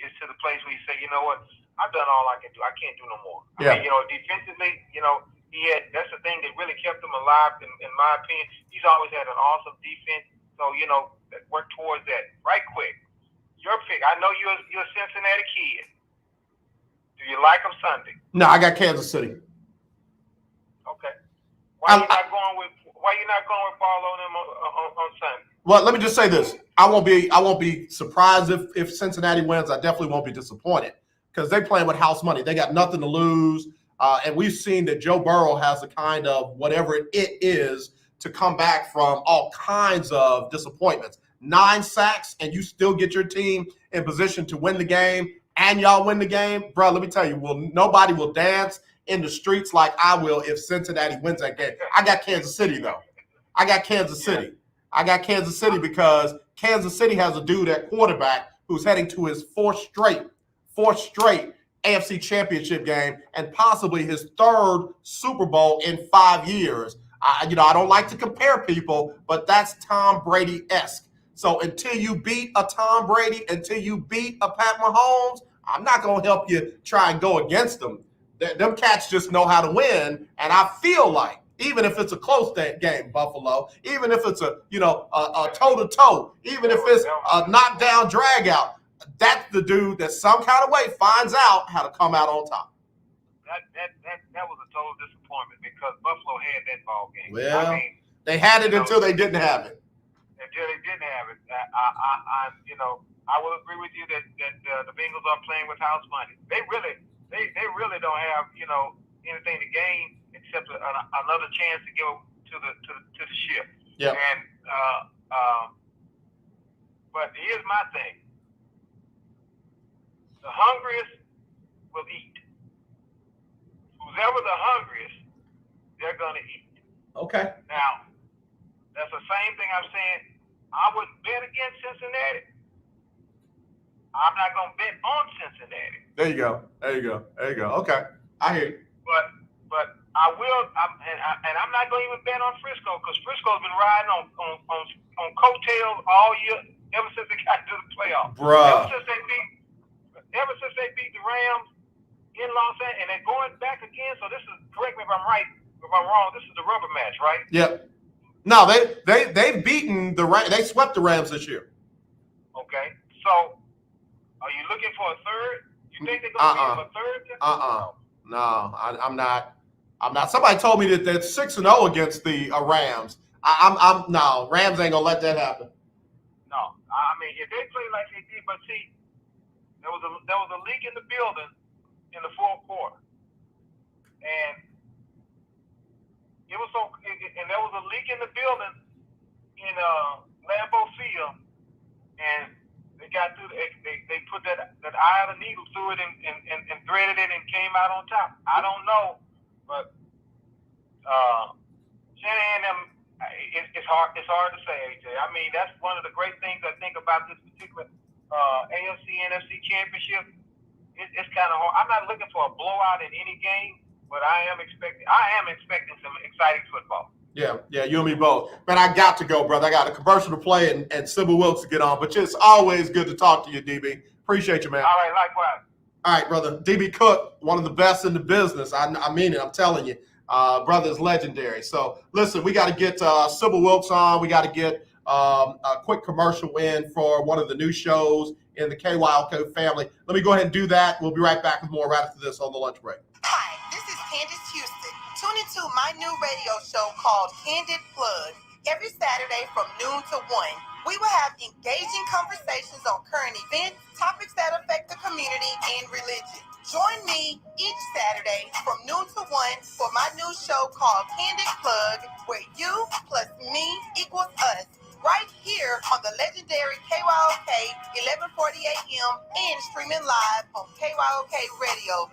It's to the place where you say, you know what, I've done all I can do. I can't do no more. Yeah. Defensively, that's the thing that really kept him alive, in my opinion. He's always had an awesome defense. So, work towards that right quick. Your pick. I know you're a Cincinnati kid. Do you like them Sunday? No, I got Kansas City. Okay. Why you not going with ball on them on Sunday? Well, let me just say this. I won't be surprised if Cincinnati wins. I definitely won't be disappointed because they're playing with house money. They got nothing to lose. And we've seen that Joe Burrow has the kind of whatever it is to come back from all kinds of disappointments. 9 sacks, and you still get your team in position to win the game, and y'all win the game. Bro, let me tell you, nobody will dance in the streets like I will if Cincinnati wins that game. I got Kansas City, though. I got Kansas City because Kansas City has a dude at quarterback who's heading to his fourth straight AFC Championship game and possibly his third Super Bowl in 5 years. I don't like to compare people, but that's Tom Brady-esque. So until you beat a Tom Brady, until you beat a Pat Mahomes, I'm not going to help you try and go against them. Them cats just know how to win, and I feel like even if it's a close game, Buffalo, even if it's a toe-to-toe, even if it's a knockdown drag-out, that's the dude that some kind of way finds out how to come out on top. That was a total disappointment because Buffalo had that ball game. Well, they had it until they didn't have it. Until they didn't have it, I will agree with you that the Bengals are playing with house money. They really don't have anything to gain except another chance to go to the ship. Yeah. And but here's my thing: the hungriest will eat. Who's ever the hungriest, they're gonna eat. Okay. Now, that's the same thing I'm saying. I wouldn't bet against Cincinnati. I'm not going to bet on Cincinnati. There you go. Okay. I hear you. But I will, and I'm not going to even bet on Frisco because Frisco's been riding on coattails all year, ever since they got to the playoffs. Bruh. Ever since they Rams in Los Angeles, and they're going back again. So this is, correct me if I'm right, if I'm wrong, this is the rubber match, right? Yep. No, they've beaten the Rams. They swept the Rams this year. Okay. So are you looking for a third? You think they're going to be a third? No, I'm not. Somebody told me that they're 6-0 against the Rams. No, Rams ain't gonna let that happen. No, I mean if they play like they did, but see, there was a leak in the building in the fourth quarter, and there was a leak in the building in Lambeau Field, and they got through. They put that eye of the needle through it and threaded it and came out on top. I don't know, but Shanahan them. It's hard to say, AJ. I mean, that's one of the great things I think about this particular AFC NFC championship. It's kind of hard. I'm not looking for a blowout in any game, but I am expecting some exciting football. Yeah, you and me both. But I got to go, brother. I got a commercial to play and Sybil Wilkes to get on. But it's always good to talk to you, DB. Appreciate you, man. All right, likewise. All right, brother. DB Cook, one of the best in the business. I mean it. I'm telling you. Brother is legendary. So, listen, we got to get Sybil Wilkes on. We got to get a quick commercial in for one of the new shows in the KYOK family. Let me go ahead and do that. We'll be right back with more right after this on the lunch break. Hi, this is Candace Houston. Tune into my new radio show called Candid Plug every Saturday from noon to 1. We will have engaging conversations on current events, topics that affect the community, and religion. Join me each Saturday from noon to 1 for my new show called Candid Plug, where you plus me equals us, right here on the legendary KYOK 1140 AM and streaming live on KYOKradio.org.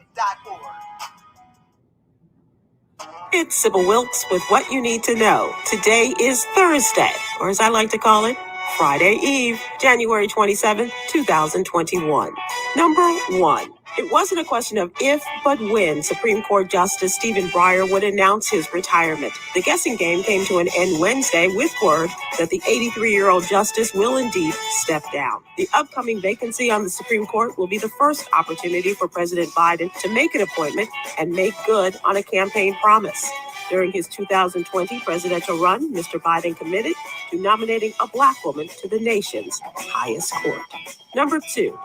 It's Sybil Wilkes with what you need to know. Today is Thursday, or as I like to call it, Friday Eve, January 27th, 2021. Number 1. It wasn't a question of if, but when Supreme Court Justice Stephen Breyer would announce his retirement. The guessing game came to an end Wednesday with word that the 83-year-old justice will indeed step down. The upcoming vacancy on the Supreme Court will be the first opportunity for President Biden to make an appointment and make good on a campaign promise. During his 2020 presidential run, Mr. Biden committed to nominating a Black woman to the nation's highest court. Number 2.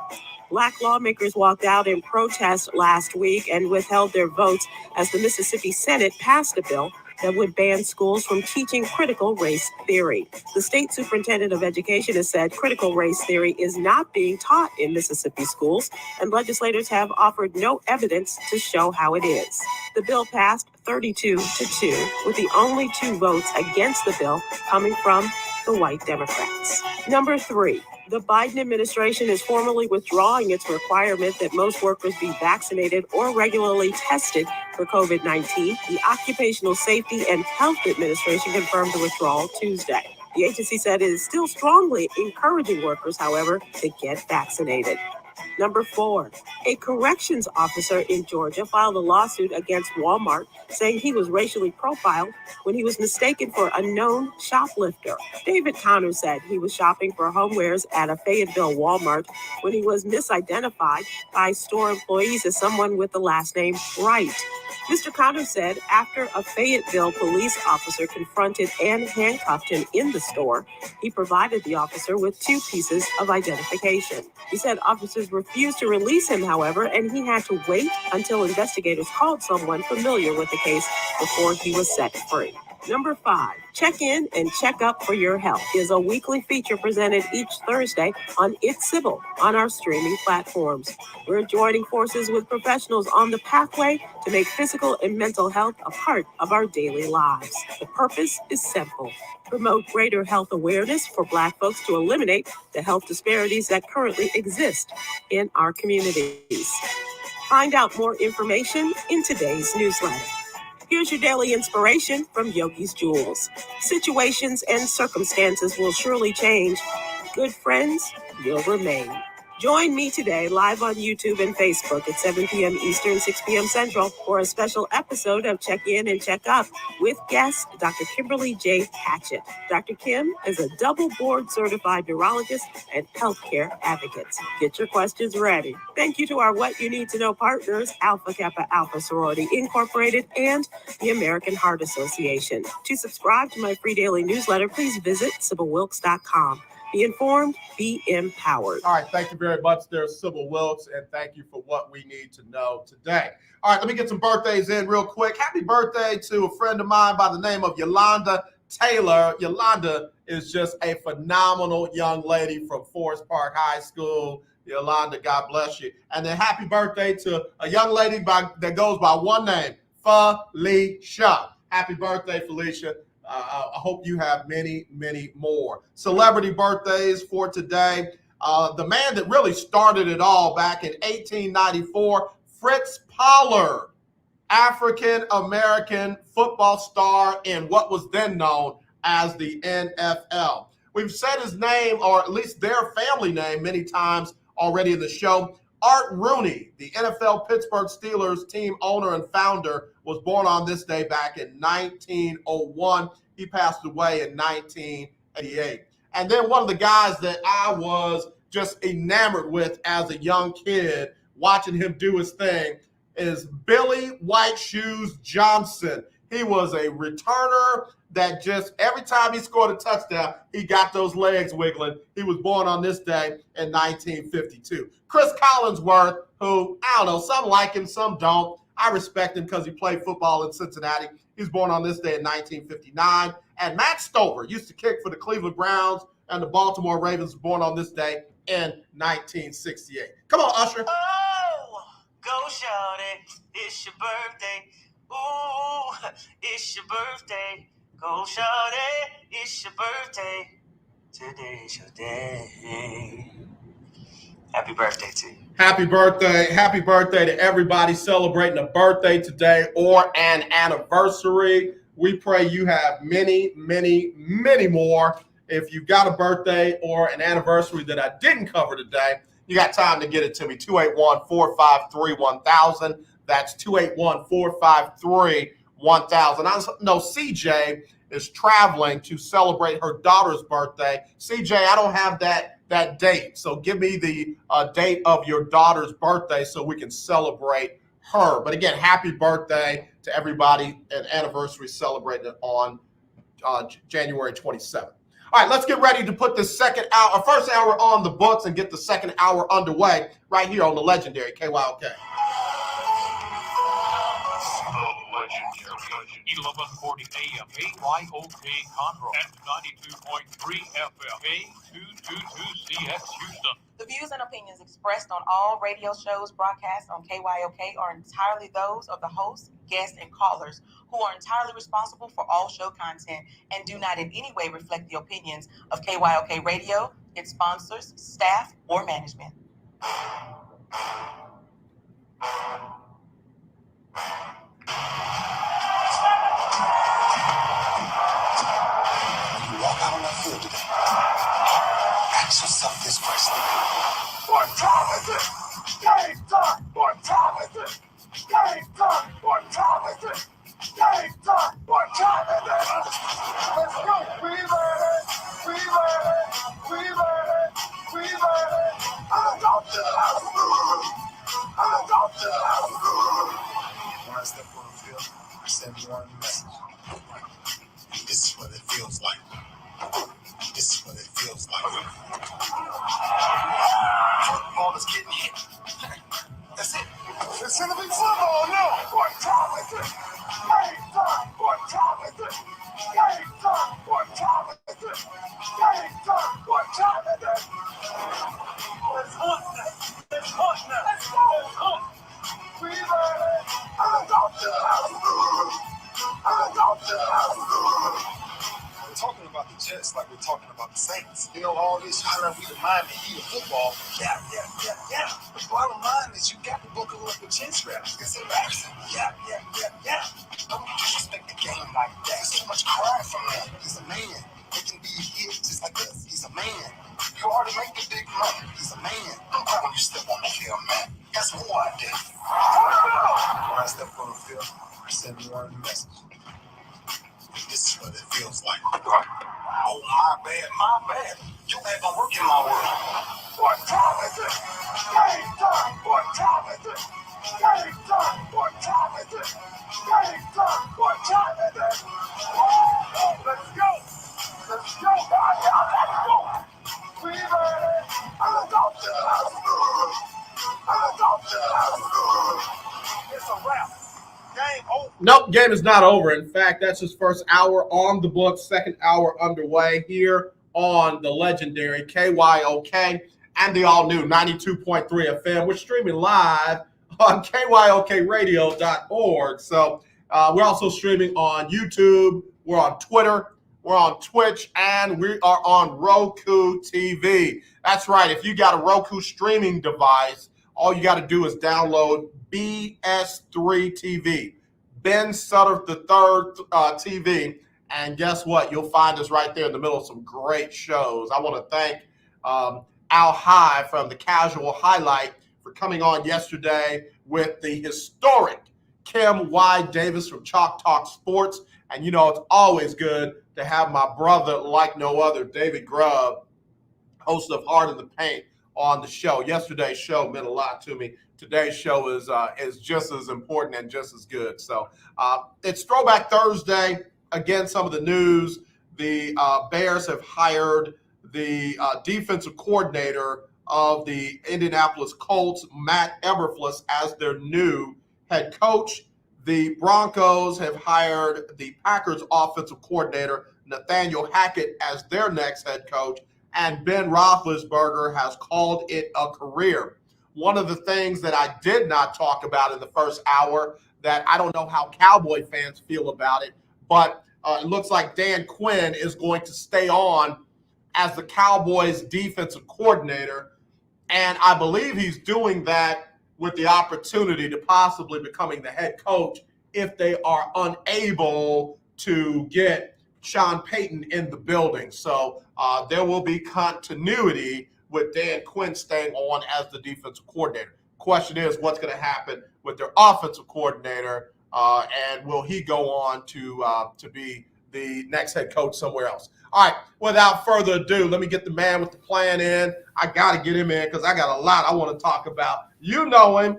Black lawmakers walked out in protest last week and withheld their votes as the Mississippi Senate passed a bill that would ban schools from teaching critical race theory. The state superintendent of education has said critical race theory is not being taught in Mississippi schools, and legislators have offered no evidence to show how it is. The bill passed 32-2, with the only 2 votes against the bill coming from the white Democrats. Number 3. The Biden administration is formally withdrawing its requirement that most workers be vaccinated or regularly tested for COVID-19. The Occupational Safety and Health Administration confirmed the withdrawal Tuesday. The agency said it is still strongly encouraging workers, however, to get vaccinated. Number 4, a corrections officer in Georgia filed a lawsuit against Walmart saying he was racially profiled when he was mistaken for a known shoplifter. David Connor said he was shopping for homewares at a Fayetteville Walmart when he was misidentified by store employees as someone with the last name Wright. Mr. Connor said after a Fayetteville police officer confronted and handcuffed him in the store, he provided the officer with 2 pieces of identification. He said officers refused to release him, however, and he had to wait until investigators called someone familiar with the case before he was set free. Number 5, Check In and Check Up for Your Health is a weekly feature presented each Thursday on It's Sybil on our streaming platforms. We're joining forces with professionals on the pathway to make physical and mental health a part of our daily lives. The purpose is simple: promote greater health awareness for Black folks to eliminate the health disparities that currently exist in our communities. Find out more information in today's newsletter. Here's your daily inspiration from Yogi's Jewels. Situations and circumstances will surely change. Good friends will remain. Join me today live on YouTube and Facebook at 7 p.m. Eastern, 6 p.m. Central for a special episode of Check In and Check Up with guest Dr. Kimberly J. Hatchett. Dr. Kim is a double board certified neurologist and healthcare advocate. Get your questions ready. Thank you to our What You Need to Know partners, Alpha Kappa Alpha Sorority Incorporated and the American Heart Association. To subscribe to my free daily newsletter, please visit SybylWilkes.com. Be informed, be empowered. All right, thank you very much there, Sybil Wilkes, and thank you for what we need to know today. All right, let me get some birthdays in real quick. Happy birthday to a friend of mine by the name of Yolanda Taylor. Yolanda is just a phenomenal young lady from Forest Park High School. Yolanda, God bless you. And then happy birthday to a young lady that goes by one name, Felicia. Happy birthday, Felicia. I hope you have many, many more. Celebrity birthdays for today. The man that really started it all back in 1894, Fritz Pollard, African-American football star in what was then known as the NFL. We've said his name, or at least their family name, many times already in the show. Art Rooney, the NFL Pittsburgh Steelers team owner and founder, was born on this day back in 1901. He passed away in 1988. And then one of the guys that I was just enamored with as a young kid, watching him do his thing, is Billy White Shoes Johnson. He was a returner that just every time he scored a touchdown, he got those legs wiggling. He was born on this day in 1952. Chris Collinsworth, who, I don't know, some like him, some don't. I respect him because he played football in Cincinnati. He was born on this day in 1959. And Matt Stover used to kick for the Cleveland Browns and the Baltimore Ravens, was born on this day in 1968. Come on, Usher. Oh, go shawty, it's your birthday. Ooh, it's your birthday. Go shawty, it's your birthday. Today's your day. Happy birthday to you. Happy birthday. Happy birthday to everybody celebrating a birthday today or an anniversary. We pray you have many, many, many more. If you've got a birthday or an anniversary that I didn't cover today, you got time to get it to me. 281-453-1000. That's 281-453-1000. I know CJ is traveling to celebrate her daughter's birthday. CJ, I don't have that date. So give me the date of your daughter's birthday so we can celebrate her. But again, happy birthday to everybody, an anniversary celebrated on January 27th. All right, let's get ready to put the first hour on the books and get the second hour underway right here on the legendary KYOK. 1140 AM, KYOK Conroe, and 92.3 FM, K222CX Houston. The views and opinions expressed on all radio shows broadcast on KYOK are entirely those of the hosts, guests, and callers who are entirely responsible for all show content and do not in any way reflect the opinions of KYOK Radio, its sponsors, staff, or management. Walk out on that field today. Ask yourself this question. What time is it? Game time. What time is it? Game time. What time is it? Game time. What time is it? Let's go. We ready. We ready. We ready. We ready. I'm going to the house. I'm going to the house. When I step on the field, I send one message. This is what it feels like. This is what it feels like. Football is getting hit. That's it. It's gonna be football now. What time is it? Game time. What time is it? Game time. What time is it? Game time. What time is it? Let's hunt now. Let's hunt now. Let's go. Let's hunt. We ready. I'm going to the house. I'm going to the house. We're talking about the Jets like we're talking about the Saints. You know, all this trying to be the Miami Heat of football. Yeah. The bottom line is you got to buckle up with chin straps. It's embarrassing. Yeah. Don't disrespect the game like that. There's so much crying from him. He's a man. He can be hit just like us. He's a man. Go hard to make the big money. He's a man. When you step on the field, man, guess who I did? When I step on the field, I send one message. This is what it feels like. Oh, my bad. You ain't gonna work in my world. What time is it? Game time! What time is it? Game time! What time is it? Game time! What time is it? Oh, let's go! Let's go! Let's go! We ready? Let's go to the house! Let's go to the house! It's a wrap. Game over. Nope, game is not over. In fact, that's his first hour on the books, second hour underway here on the legendary KYOK and the all-new 92.3 FM. We're streaming live on kyokradio.org. So we're also streaming on YouTube. We're on Twitter. We're on Twitch. And we are on Roku TV. That's right. If you got a Roku streaming device, all you got to do is download BS3 TV, Ben Sutter III TV, and guess what? You'll find us right there in the middle of some great shows. I want to thank Al High from the Casual Highlight for coming on yesterday with the historic Kim Y. Davis from Chalk Talk Sports. And, you know, it's always good to have my brother like no other, David Grubb, host of Heart in the Paint, on the show. Yesterday's show meant a lot to me. Today's show is just as important and just as good. So it's Throwback Thursday. Again, some of the news. The Bears have hired the defensive coordinator of the Indianapolis Colts, Matt Eberflus, as their new head coach. The Broncos have hired the Packers offensive coordinator, Nathaniel Hackett, as their next head coach. And Ben Roethlisberger has called it a career. One of the things that I did not talk about in the first hour that I don't know how Cowboy fans feel about it, but it looks like Dan Quinn is going to stay on as the Cowboys defensive coordinator. And I believe he's doing that with the opportunity to possibly becoming the head coach if they are unable to get Sean Payton in the building. So there will be continuity with Dan Quinn staying on as the defensive coordinator. Question is, what's going to happen with their offensive coordinator, and will he go on to be the next head coach somewhere else? All right, without further ado, let me get the man with the plan in. I got to get him in because I got a lot I want to talk about. You know him.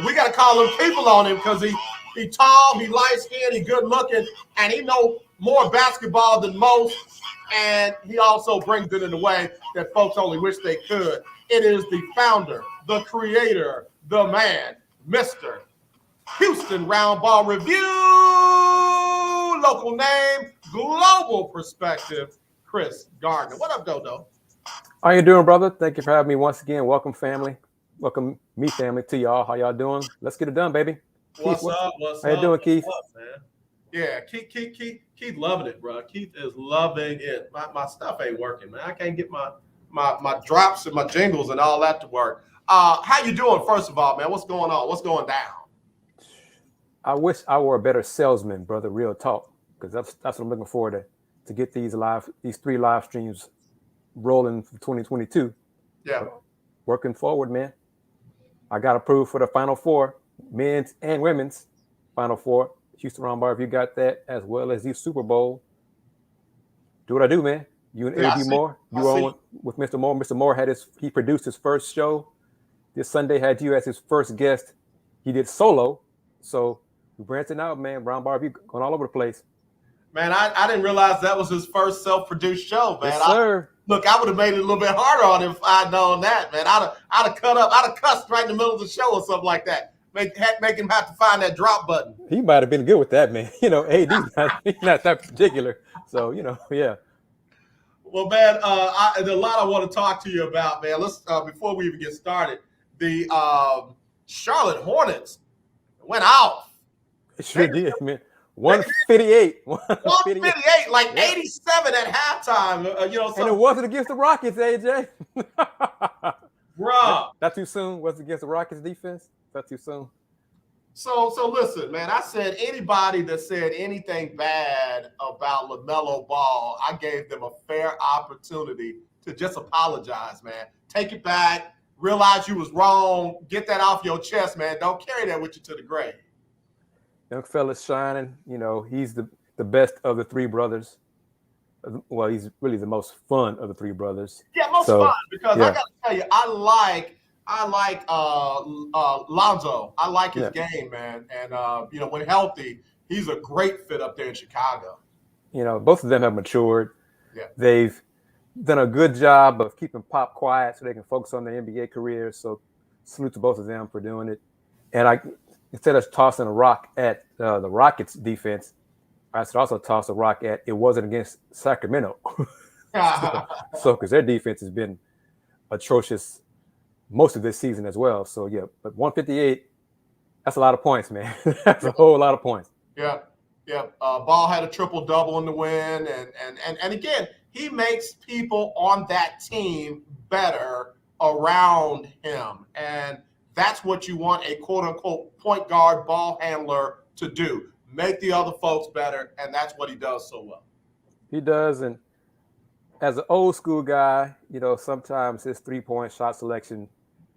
We got to call him people on him because he tall, he light-skinned, he good-looking, and he know more basketball than most, and he also brings it in a way that folks only wish they could. It is the founder, the creator, the man, Mr. Houston Roundball Review, local name, global perspective, Kris Gardner. What up, Dodo? How you doing, brother? Thank you for having me once again. Welcome, family. Welcome, me family, to y'all. How y'all doing? Let's get it done, baby. What's Keith, up? How you doing, Keith? What's up, man? Yeah, Keith loving it, bro. Keith is loving it. My stuff ain't working, man. I can't get my drops and my jingles and all that to work. How you doing, first of all, man? What's going on? What's going down? I wish I were a better salesman, brother. Real talk, because that's what I'm looking forward to get these 3 live streams rolling for 2022. Yeah, but working forward, man. I got approved for the Final Four, men's and women's Final Four. Houston Roundball, if you got that, as well as the Super Bowl. Do what I do, man. You and interview Moore. You on with Mr. Moore. Mr. Moore he produced his first show. This Sunday had you as his first guest. He did solo. So we're branching out, man. Roundball, you going all over the place. Man, I didn't realize that was his first self-produced show, man. Yes, sir. Look, I would have made it a little bit harder on him if I'd known that, man. I'd have cussed right in the middle of the show or something like that. Make him have to find that drop button. He might have been good with that, man. You know, AD, he's not that particular. So, you know, yeah. Well, man, there's a lot I want to talk to you about, man. Let's before we even get started, the Charlotte Hornets went off. It sure did, man. 158. 158, like 87 at halftime. And it wasn't against the Rockets, AJ. Bruh. Not too soon. Was it against the Rockets defense? Not too soon. So listen, man, I said anybody that said anything bad about LaMelo Ball, I gave them a fair opportunity to just apologize, man. Take it back, realize you was wrong, get that off your chest, man. Don't carry that with you to the grave. Young fella's shining. He's the best of the three brothers. Well, he's really the most fun of the three brothers. Yeah, most fun, because I got to tell you, I like Lonzo. I like his game, man. And, when healthy, he's a great fit up there in Chicago. Both of them have matured. Yeah. They've done a good job of keeping Pop quiet so they can focus on their NBA careers. So salute to both of them for doing it. And instead of tossing a rock at the Rockets defense, I should also toss a rock at it wasn't against Sacramento. So because their defense has been atrocious most of this season as well. So, yeah, but 158, that's a lot of points, man. That's a whole lot of points. Yeah. Ball had a triple-double in the win. And again, he makes people on that team better around him. And that's what you want a quote-unquote point guard ball handler to do. Make the other folks better, and that's what he does so well. He does, and as an old school guy, sometimes his three-point shot selection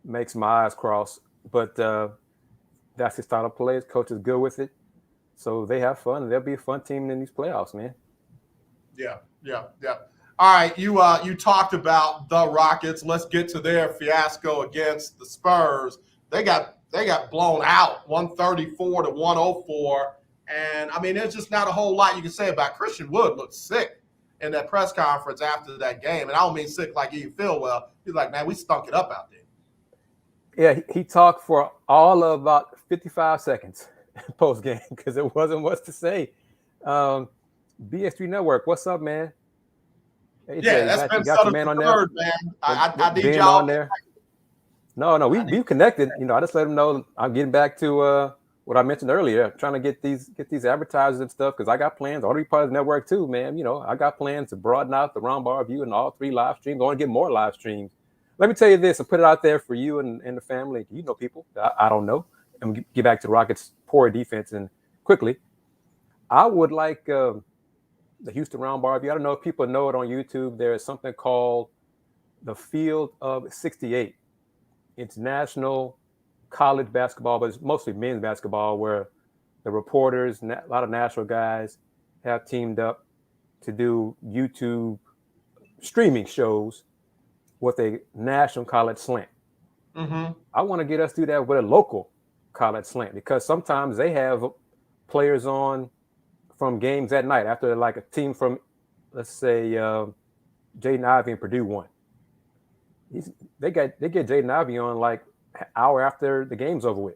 makes my eyes cross, but that's his style of play. His coach is good with it, so they have fun, and they'll be a fun team in these playoffs, man. Yeah. All right, you talked about the Rockets. Let's get to their fiasco against the Spurs. They got blown out, 134-104. And, there's just not a whole lot you can say about it. Christian Wood looked sick in that press conference after that game. And I don't mean sick like he didn't feel well. He's like, man, we stunk it up out there. Yeah, he talked for all of about 55 seconds post-game because there wasn't much to say. BS3 Network, what's up, man? Hey, yeah, that's been got your man on there. Man. I need y'all on there. No, we've connected. I just let him know I'm getting back to what I mentioned earlier, trying to get these advertisers and stuff because I got plans. I want to be part of the network too, man. I got plans to broaden out the Roundball view and all 3 live streams. I want to get more live streams. Let me tell you this and put it out there for you and the family. People. I don't know. And get back to Rockets' poor defense and quickly. I would like the Houston Roundball view. I don't know if people know it on YouTube. There is something called the Field of 68. It's national college basketball, but it's mostly men's basketball where the reporters, a lot of national guys have teamed up to do YouTube streaming shows with a national college slant. Mm-hmm. I want to get us to do that with a local college slant because sometimes they have players on from games at night after like a team from, let's say, Jaden Ivey and Purdue won. They get Jaden Ivey on like an hour after the game's over with,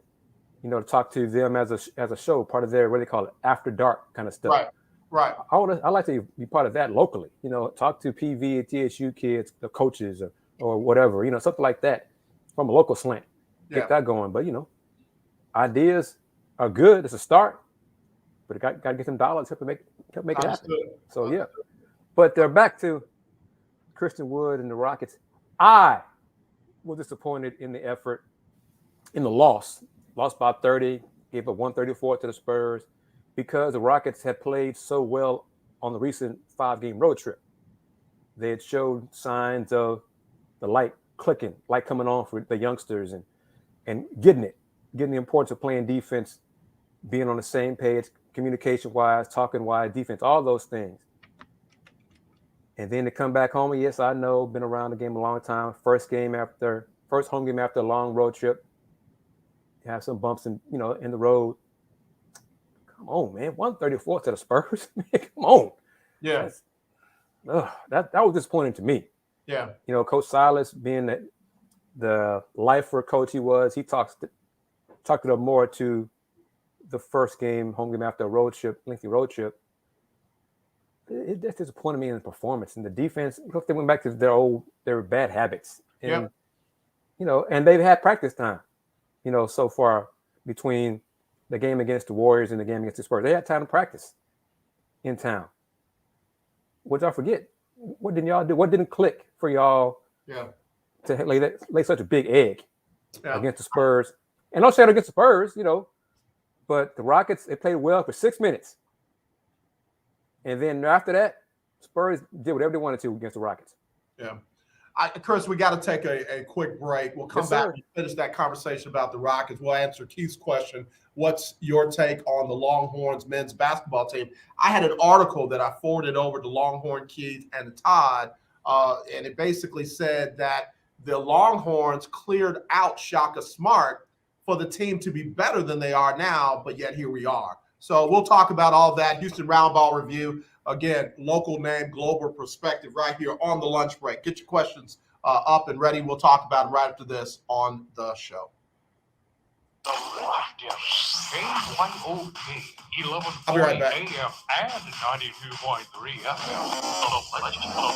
to talk to them as a show, part of their, what do they call it, after dark kind of stuff. Right. I like to be part of that locally. Talk to PV and TSU kids, the coaches, or whatever. Something like that from a local slant. Get that going. But ideas are good. It's a start, but it got to get some dollars to make it happen. So yeah. But they're back to Christian Wood and the Rockets. I was disappointed in the effort, in the loss by 30, gave up 134 to the Spurs because the Rockets had played so well on the recent 5-game road trip. They had showed signs of the light clicking, light coming on for the youngsters and getting the importance of playing defense, being on the same page, communication-wise, talking-wise, defense, all those things. And then to come back home, yes, I know, been around the game a long time. First home game after a long road trip. You have some bumps in the road. Come on, man. 134 to the Spurs. Man, come on. Yeah. That was disappointing to me. Yeah. Coach Silas, being the lifer coach he was, he talked it up more to the first home game after a lengthy road trip. It just disappointed me in the performance and the defense. Look, they went back to their bad habits, and and they've had practice time, so far between the game against the Warriors and the game against the Spurs. They had time to practice in town. What y'all forget? What didn't y'all do? What didn't click for y'all? Yeah. To lay such a big egg against the Spurs, and don't say it against the Spurs. But the Rockets, they played well for 6 minutes. And then after that, Spurs did whatever they wanted to against the Rockets. Yeah. Kris, we got to take a quick break. We'll come back and finish that conversation about the Rockets. We'll answer Keith's question. What's your take on the Longhorns men's basketball team? I had an article that I forwarded over to Longhorn Keith and Todd, and it basically said that the Longhorns cleared out Shaka Smart for the team to be better than they are now, but yet here we are. So we'll talk about all that. Houston Roundball review. Again, local name, global perspective right here on the lunch break. Get your questions up and ready. We'll talk about them right after this on the show. The Lockdown, KYOK, 1140 I'll be right back. AM and 92.3 FM.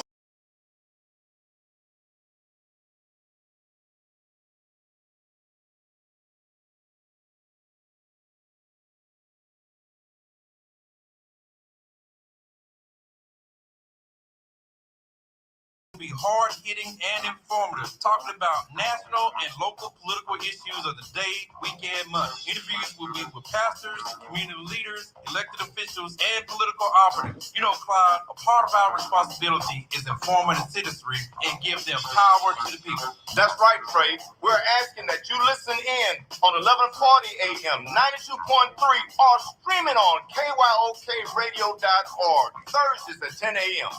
Be hard-hitting and informative, talking about national and local political issues of the day, week, and month. Interviews will be with pastors, community leaders, elected officials, and political operatives. You know, Clyde, a part of our responsibility is informing the citizenry and give them power to the people. That's right, Trey. We're asking that you listen in on 1140 AM, 92.3, or streaming on KYOKradio.org, Thursdays at 10 a.m.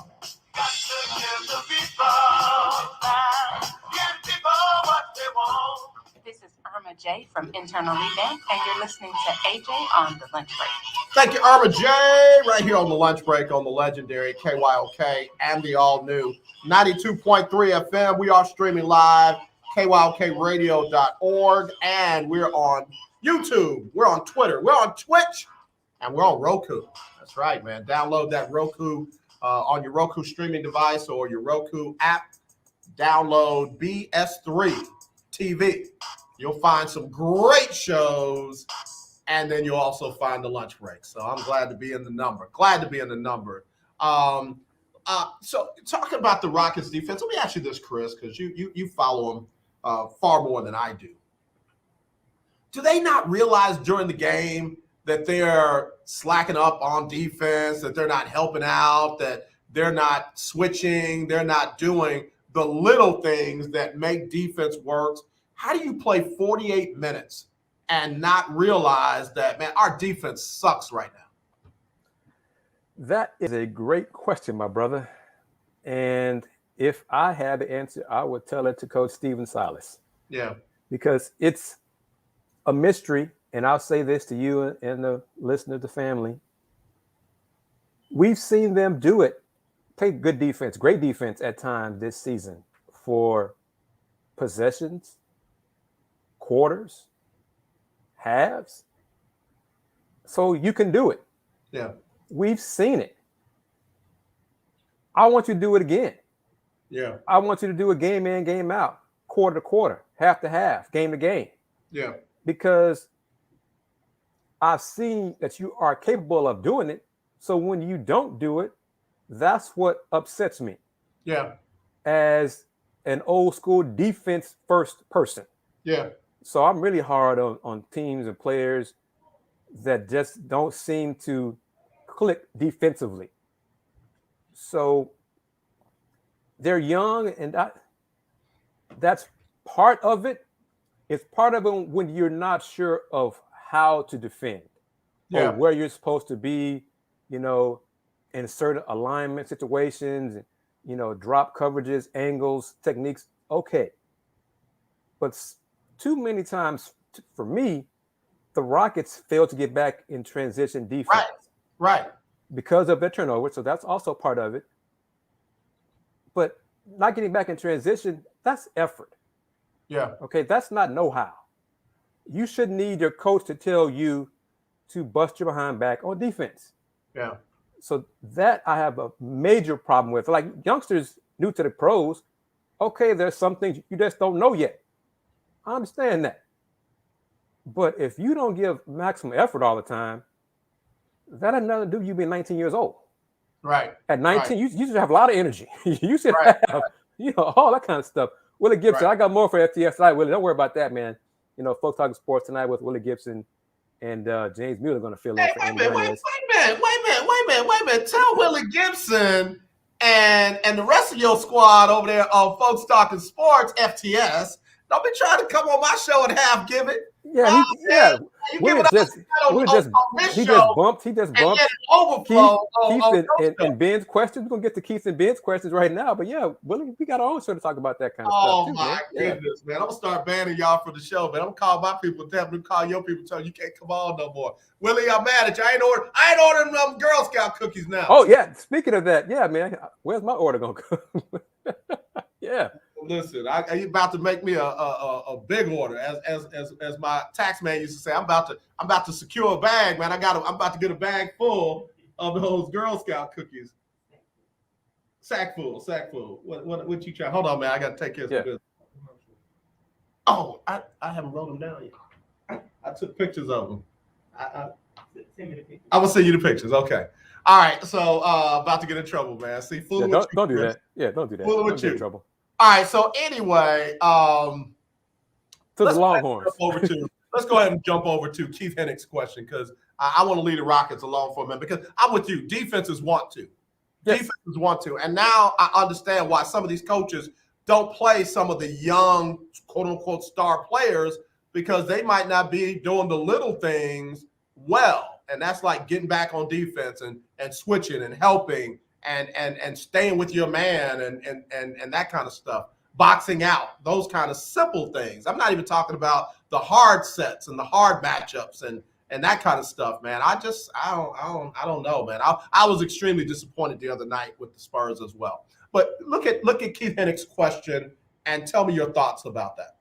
Got to give the people what they want. This is Irma J from Internal Revamp, and you're listening to AJ on the lunch break. Thank you, Irma J, right here on the lunch break on the legendary KYOK and the all-new 92.3 FM. We are streaming live, KYOKradio.org, and we're on YouTube. We're on Twitter. We're on Twitch, and we're on Roku. That's right, man. Download that Roku on your Roku streaming device or your Roku app. Download BS3 TV. You'll find some great shows, and then you'll also find the lunch break. So I'm glad to be in the number. So talking about the Rockets defense, let me ask you this, Kris, because you follow them far more than I do. Do they not realize during the game that they're slacking up on defense, that they're not helping out, that they're not switching, they're not doing the little things that make defense work? How do you play 48 minutes and not realize that, man, our defense sucks right now? That is a great question, my brother. And if I had the answer, I would tell it to Coach Stephen Silas. Yeah. Because it's a mystery. And I'll say this to you and the listener, the family. We've seen them do it, play good defense, great defense at times this season for possessions, quarters, halves. So you can do it. Yeah. We've seen it. I want you to do it again. Yeah. I want you to do it game in, game out, quarter to quarter, half to half, game to game. Yeah. Because I've seen that you are capable of doing it. So when you don't do it, that's what upsets me. Yeah. As an old school defense first person. Yeah. So I'm really hard on teams and players that just don't seem to click defensively. So they're young, and that's part of it. It's part of it when you're not sure of how to defend or where you're supposed to be, in certain alignment situations, drop coverages, angles, techniques. Okay. But too many times for me, the Rockets fail to get back in transition defense. Right. Because of their turnover. So that's also part of it. But not getting back in transition, that's effort. Yeah. Okay. That's not know-how. You shouldn't need your coach to tell you to bust your behind back on defense. Yeah. So that I have a major problem with. Like youngsters new to the pros, okay, there's some things you just don't know yet. I understand that. But if you don't give maximum effort all the time, that had nothing to do with you being 19 years old. Right. At 19, you should have a lot of energy. You should have, all that kind of stuff. Willie Gibson, I got more for FTSI. Willie, don't worry about that, man. Folks Talking Sports tonight with Willie Gibson and James Mueller going to fill in Hey, for wait a Andy minute, Hernandez. wait a minute. Tell Willie Gibson and the rest of your squad over there on Folks Talking Sports, FTS, don't be trying to come on my show and half give it. Yeah, You Willie give it just bumped. He just bumped. Overflow Keith and Ben's questions. We're gonna get to Keith and Ben's questions right now. But yeah, Willie, we got our own show to talk about that kind of stuff too. Oh my goodness, man! I'm gonna start banning y'all for the show, man. I'm gonna call my people, tell them to call your people, tell you can't come on no more. Willie, I'm mad at you. I ain't ordering them Girl Scout cookies now. Oh yeah, speaking of that, yeah, man, where's my order gonna come? Yeah. Listen, you about to make me a big order, as my tax man used to say. I'm about to secure a bag, man. I'm about to get a bag full of those Girl Scout cookies. Sack full. What you try? Hold on, man. I got to take care of some business. Oh, I haven't wrote them down yet. I took pictures of them. I will send you the pictures. Okay. All right. So about to get in trouble, man. See, fooling with you. Don't do that. Yeah, don't do that. Fooling with Don't get in you. trouble. All right. So anyway, to the Longhorns. Let's go ahead and jump over to Keith Hennick's question, because I want to leave the Rockets alone for a minute, because I'm with you. Defenses want to. Yes. Defenses want to. And now I understand why some of these coaches don't play some of the young, quote-unquote, star players, because they might not be doing the little things well. And that's like getting back on defense and switching and helping and staying with your man and that kind of stuff. Boxing out, those kind of simple things. I'm not even talking about the hard sets and the hard matchups and that kind of stuff, man. I don't know, man. I was extremely disappointed the other night with the Spurs as well. But look at Keith Hennick's question and tell me your thoughts about that.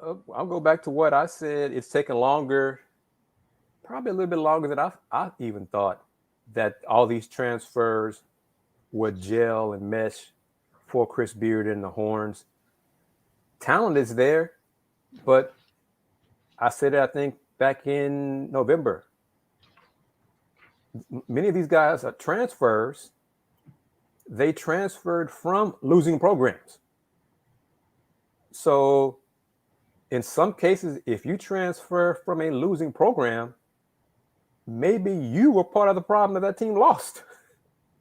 I'll go back to what I said. It's taken longer, probably a little bit longer than I even thought, that all these transfers would gel and mesh for Chris Beard and the Horns. Talent is there, but I said it, I think, back in November. Many of these guys are transfers. They transferred from losing programs. So in some cases, if you transfer from a losing program, maybe you were part of the problem that team lost.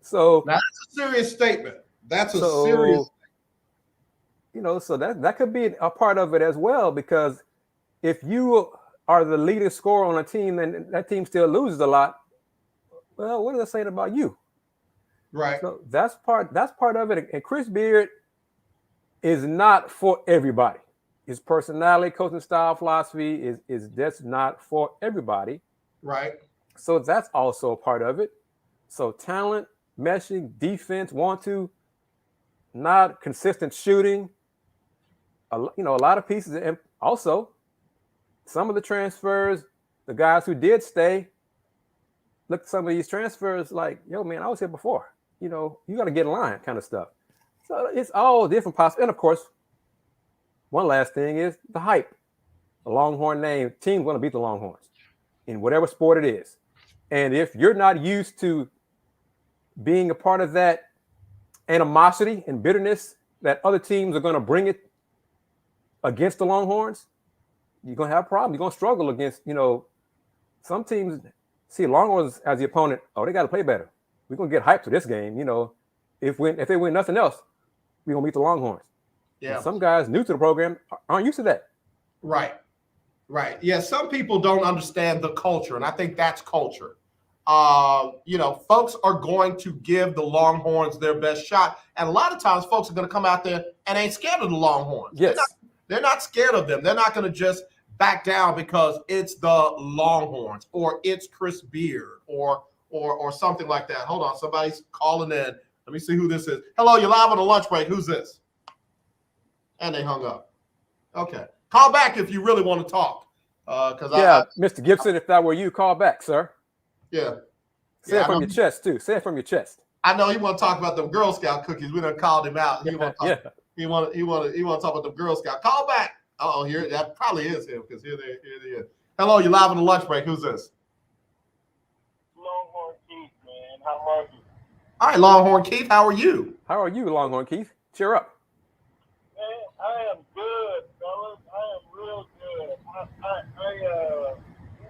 So now, that's a serious statement. That's a serious, so that could be a part of it as well, because if you are the leading scorer on a team and that team still loses a lot, well, what is that saying about you? Right. So that's part of it. And Chris Beard is not for everybody. His personality, coaching style, philosophy is just not for everybody. Right. So that's also a part of it. So talent, meshing, defense, not consistent shooting, a lot of pieces. And also some of the transfers, the guys who did stay, look at some of these transfers like, yo, man, I was here before. You got to get in line kind of stuff. So it's all different possible. And of course, one last thing is the hype. The Longhorn name, teams want to beat the Longhorns in whatever sport it is. And if you're not used to being a part of that animosity and bitterness that other teams are going to bring it against the Longhorns, you're going to have a problem. You're going to struggle against, some teams see Longhorns as the opponent. Oh, they got to play better. We're going to get hyped for this game. If they win nothing else, we're going to beat the Longhorns. Yeah. And some guys new to the program aren't used to that. Right. Yeah, some people don't understand the culture, and I think that's culture. Folks are going to give the Longhorns their best shot, and a lot of times folks are going to come out there and ain't scared of the Longhorns. Yes. They're not scared of them. They're not going to just back down because it's the Longhorns or it's Chris Beard or something like that. Hold on, somebody's calling in. Let me see who this is. Hello, you're live on the lunch break. Who's this? And they hung up. Okay. Call back if you really want to talk. Mr. Gibson, if that were you, call back, sir. Yeah. Say it from your chest, too. Say it from your chest. I know he want to talk about them Girl Scout cookies. We done called him out. He want to talk about them Girl Scout. Call back. Oh, here that probably is him, because here they is. Hello, you're live on the lunch break. Who's this? Longhorn Keith, man. How are you? All right, Longhorn Keith. How are you? How are you, Longhorn Keith? Cheer up. Man, I am good, fellas. I am real good. I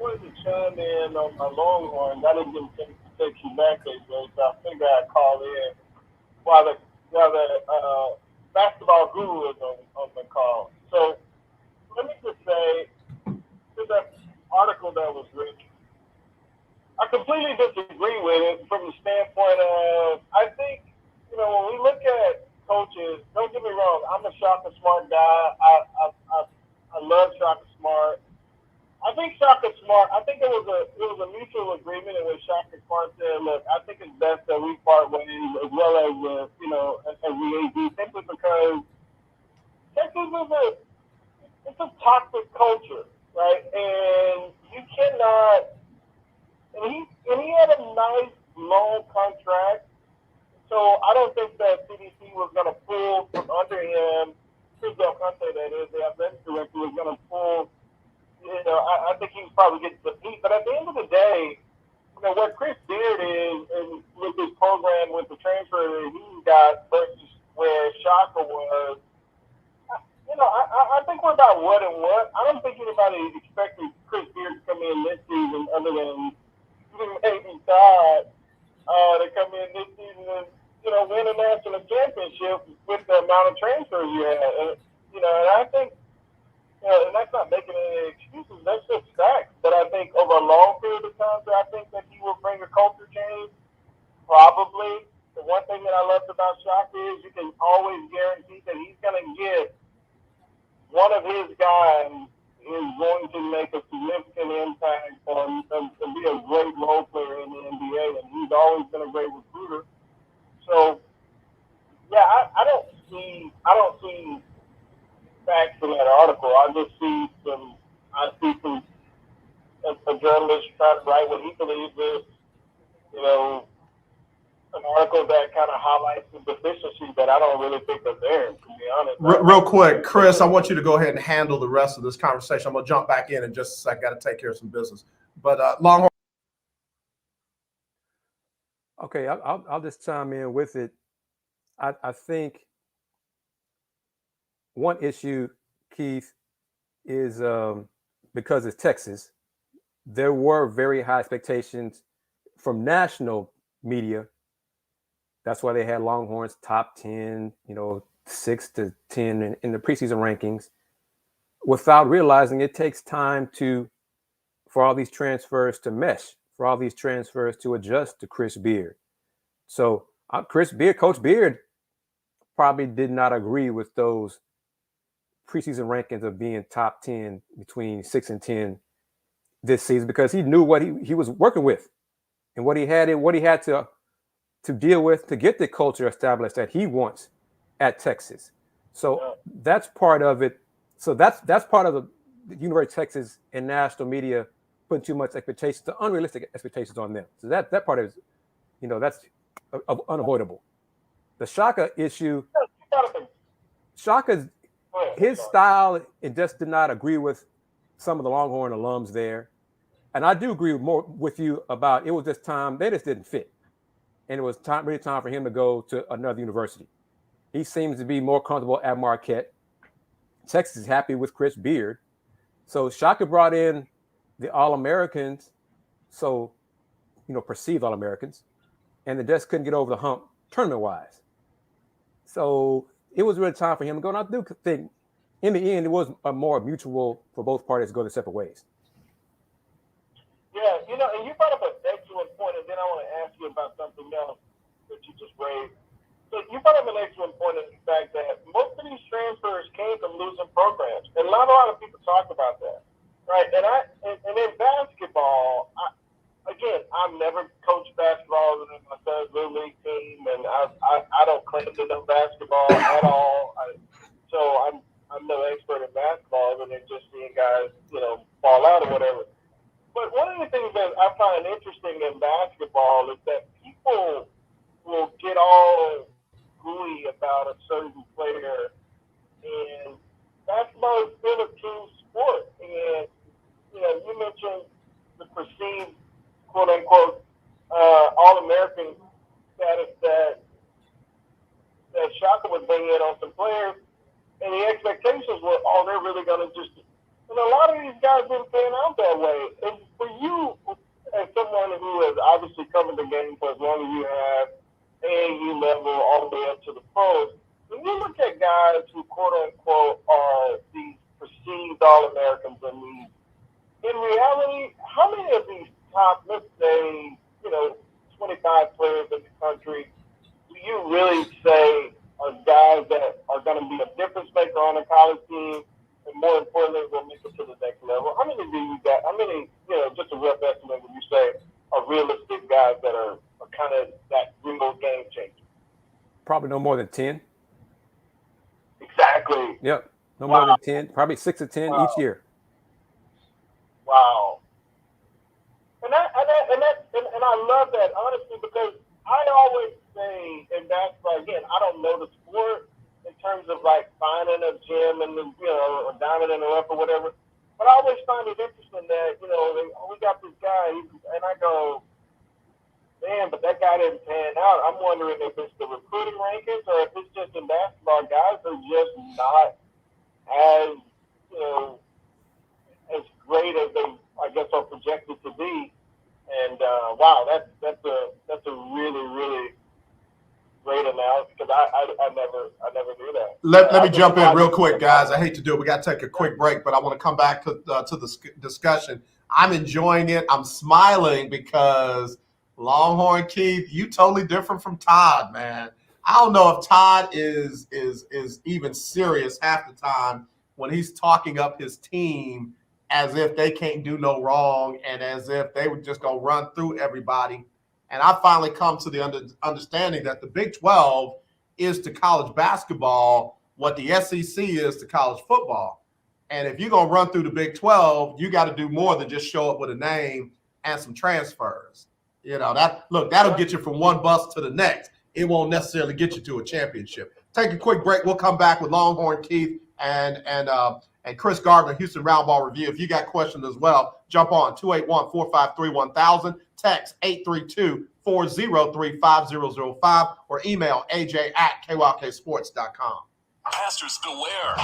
wanted to chime in on my Longhorns. I didn't get a chance to text you back there, Jay, so I figured I'd call in while the basketball guru is on the call. So let me just say, to that article that was written, I completely disagree with it from the standpoint of, I think, when we look at coaches, don't get me wrong, I'm a Shaka Smart guy. I love Shaka Smart. I think Shaka Smart, I think it was a mutual agreement in which Shaka Smart said, look, I think it's best that we part ways as well as, as the AD, simply because Texas it's a toxic culture, right? And you cannot, and he had a nice long contract, so I don't think that CDC was going to pull from under him. Chris Del Conte, that is, the athletic director, was going to pull. I think he was probably getting some heat. But at the end of the day, what Chris Beard is, and with his program, with the transfer that he got versus where Shaka was, I think we're about what and what. I don't think anybody expected Chris Beard to come in this season other than maybe Todd to come in this season and, win a national championship with the amount of transfers you had. And I think, and that's not making any excuses, that's just facts. But I think over a long period of time, I think that he will bring a culture change, probably. The one thing that I loved about Shaka is you can always guarantee that he's going to get one of his guys is going to make a significant impact and be a great role player in the NBA, and he's always been a great recruiter. So, yeah, I don't see facts in that article. I see some a journalist trying to write what he believes is, an article that kind of highlights the deficiencies that I don't really think are there, to be honest. Real quick, Kris, I want you to go ahead and handle the rest of this conversation. I'm going to jump back in just a second. I got to take care of some business. But Longhorn. Okay, I'll just chime in with it. I think one issue, Keith, is because it's Texas, there were very high expectations from national media. That's why they had Longhorns top 10, 6 to 10 in the preseason rankings, without realizing it takes time for all these transfers to mesh, for all these transfers to adjust to Chris Beard. So Coach Beard probably did not agree with those preseason rankings of being top 10 between 6 and 10 this season, because he knew what he was working with and what he had to deal with to get the culture established that he wants at Texas. So that's part of it. So that's part of the University of Texas and national media putting too much expectations, the unrealistic expectations on them. So that part is, that's unavoidable. The Shaka issue, his style, it just did not agree with some of the Longhorn alums there. And I do agree more with you about it was just time, they just didn't fit. And it was really time for him to go to another university. He seems to be more comfortable at Marquette. Texas is happy with Chris Beard. So Shaka brought in the All-Americans, perceived All-Americans, and they just couldn't get over the hump tournament-wise. So it was really time for him to go. And I do think, in the end, it was a more mutual for both parties to go their separate ways. Yeah, and you brought up an excellent point, and then I want to ask you about something else that you just raised. So you brought up an excellent point in the fact that most of these transfers came from losing programs, and not a lot of people talk about that, right? And in basketball, I've never coached basketball other than my son's little league team, and I don't claim to know basketball at all. So I'm no expert in basketball other than just seeing guys, fall out or whatever. But one of the things that I find interesting in basketball is that people will get all gooey about a certain player, and basketball is still a team sport. And you mentioned the perceived quote unquote All-American status that Shaka was bringing in on some players, and the expectations were, they're really going to just And a lot of these guys didn't pan out that way. And for you, as someone who has obviously covered the game for as long as you have, AAU level all the way up to the pros, when you look at guys who quote unquote are these perceived All-Americans in reality, how many of these top, let's say, 25 players in the country, do you really say are guys that are going to be a difference maker on a college team, and more importantly, will make it to the next level? How many do you got? How many, just a rough estimate would you say are realistic guys that are kind of that real game changer? Probably no more than 10. Exactly. Yep. No more than 10. Probably 6 to 10 each year. Wow. And I love that, honestly, because I always say in basketball, again, I don't know the sport in terms of like finding a gym and a diamond in the rough or whatever, but I always find it interesting that we got this guy, and I go, man, but that guy didn't pan out. I'm wondering if it's the recruiting rankings or if it's just in basketball, guys are just not as as great as they, I guess, are projected to be. And wow, that's a really, really great analysis, because I never knew that. Let me jump in real quick, guys. I hate to do it. We got to take a quick break, but I want to come back to the discussion. I'm enjoying it. I'm smiling because Longhorn Keith, you totally different from Todd, man. I don't know if Todd is even serious half the time when he's talking up his team as if they can't do no wrong and as if they were just going to run through everybody. And I finally come to the understanding that the Big 12 is to college basketball what the SEC is to college football. And if you're going to run through the Big 12, you got to do more than just show up with a name and some transfers. That'll get you from one bus to the next. It won't necessarily get you to a championship. Take a quick break. We'll come back with Longhorn Keith and Kris Gardner, Houston Roundball Review. If you got questions as well, jump on 281-453-1000, text 832-403-5005, or email aj@kylksports.com. Pastors beware.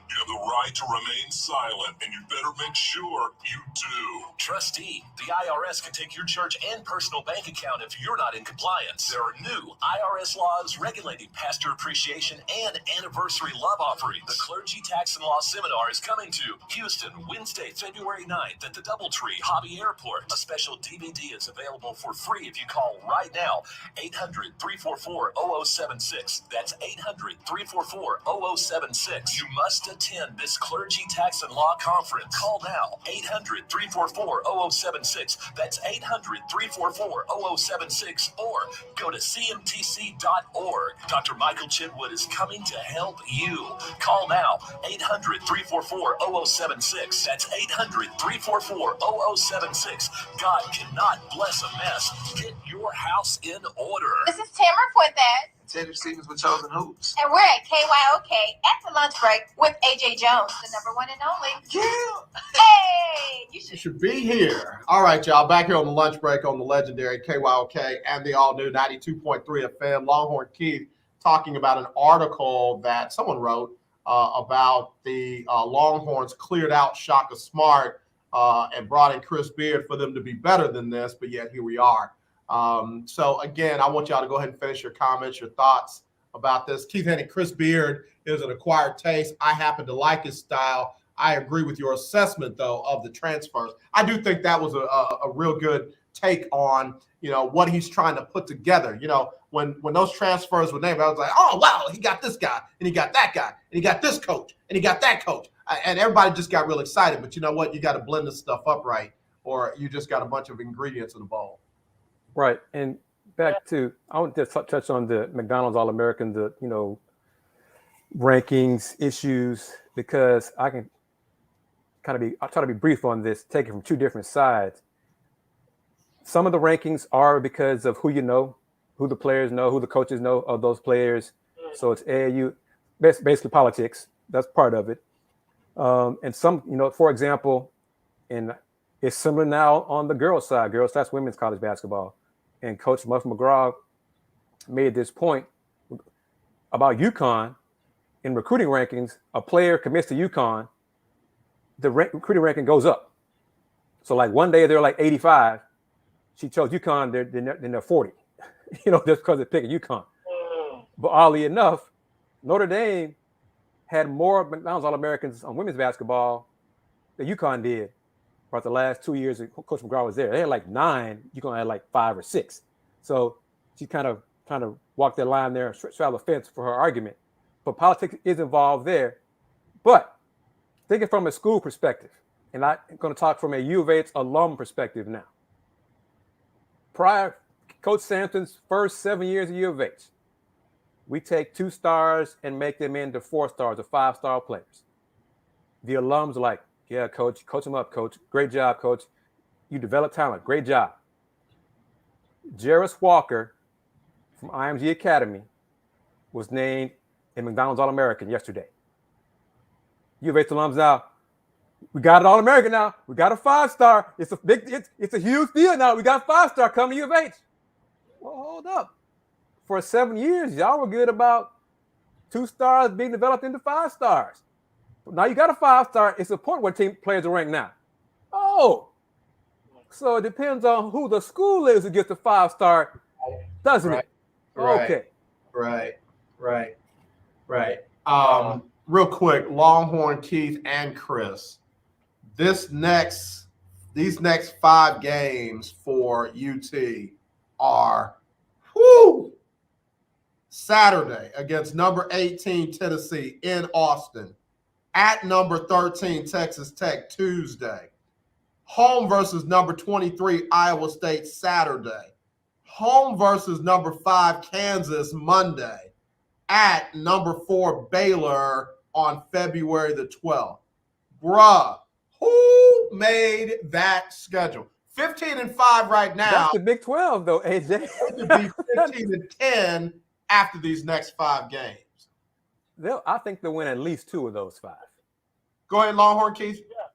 You have the right to remain silent, and you better make sure you do. Trustee, the IRS can take your church and personal bank account if you're not in compliance. There are new IRS laws regulating pastor appreciation and anniversary love offering. The Clergy Tax and Law Seminar is coming to Houston Wednesday, February 9th at the Doubletree Hobby Airport. A special DVD is available for free if you call right now, 800-344-0076. That's 800-344-0076. You must attend this Clergy Tax and Law Conference. Call now, 800-344-0076. That's 800-344-0076, or go to cmtc.org. Dr. Michael Chitwood is coming to help you. Call now, 800-344-0076. That's 800-344-0076. God cannot bless a mess. Get your house in order. This is Tamara Forthat. Teddy Stevens with Chosen Hoops. And we're at KYOK at the lunch break with AJ Jones, the number one and only. Yeah. Hey, You should be here. All right, y'all. Back here on the lunch break on the legendary KYOK and the all-new 92.3 FM. Longhorn Keith talking about an article that someone wrote about the Longhorns cleared out Shaka Smart and brought in Chris Beard for them to be better than this, but yet here we are. So again, I want y'all to go ahead and finish your comments, your thoughts about this. Keith Hennig, Chris Beard is an acquired taste. I happen to like his style. I agree with your assessment, though, of the transfers. I do think that was a real good take on, what he's trying to put together. When those transfers were named, I was like, oh, wow, he got this guy, and he got that guy, and he got this coach, and he got that coach. And everybody just got real excited. But you know what? You got to blend this stuff up right, or you just got a bunch of ingredients in the bowl. Right. And back to, I want to touch on the McDonald's All-American, rankings issues, because I can I'll try to be brief on this, take it from two different sides. Some of the rankings are because of who you know, who the players know, who the coaches know of those players. So it's AAU, basically politics. That's part of it. And some, for example, and it's similar now on the girls' side. That's women's college basketball. And Coach Muff McGraw made this point about UConn in recruiting rankings, a player commits to UConn, the recruiting ranking goes up. So like one day they're like 85. She chose UConn, they're 40, just because they're picking UConn. But oddly enough, Notre Dame had more McDonald's All-Americans on women's basketball than UConn did for the last 2 years that Coach McGraw was there. They had like 9, UConn had like 5 or 6. So she kind of walked that line there, straddled the fence for her argument. But politics is involved there. But thinking from a school perspective, and I'm going to talk from a U of H alum perspective now. Prior, Coach Sampson's first 7 years at U of H, we take 2 stars and make them into 4 stars or 5-star players. The alums are like, yeah, coach them up, coach. Great job, coach. You develop talent. Great job. Jarris Walker from IMG Academy was named a McDonald's All-American yesterday. U of H alums now, we got an All-American now. We got a 5-star. It's a huge deal now. We got 5-star coming to U of H. Well, hold up. For 7 years, y'all were good about 2 stars being developed into 5 stars. Now you got a 5-star. It's important what team players are ranked now. Oh, so it depends on who the school is who gets the 5-star, doesn't it? Okay. Right. Real quick, Longhorn, Keith, and Kris. These next 5 games for UT are Saturday against number 18 Tennessee in Austin, at number 13 Texas Tech Tuesday, home versus number 23 Iowa State Saturday, home versus number 5 Kansas Monday, at number 4 Baylor on February the 12th. Bruh, who made that schedule? 15-5 right now. That's the Big 12, though, AJ. It could be 15-10 after these next 5 games. I think they'll win at least 2 of those 5. Go ahead, Longhorn Keith. Yeah.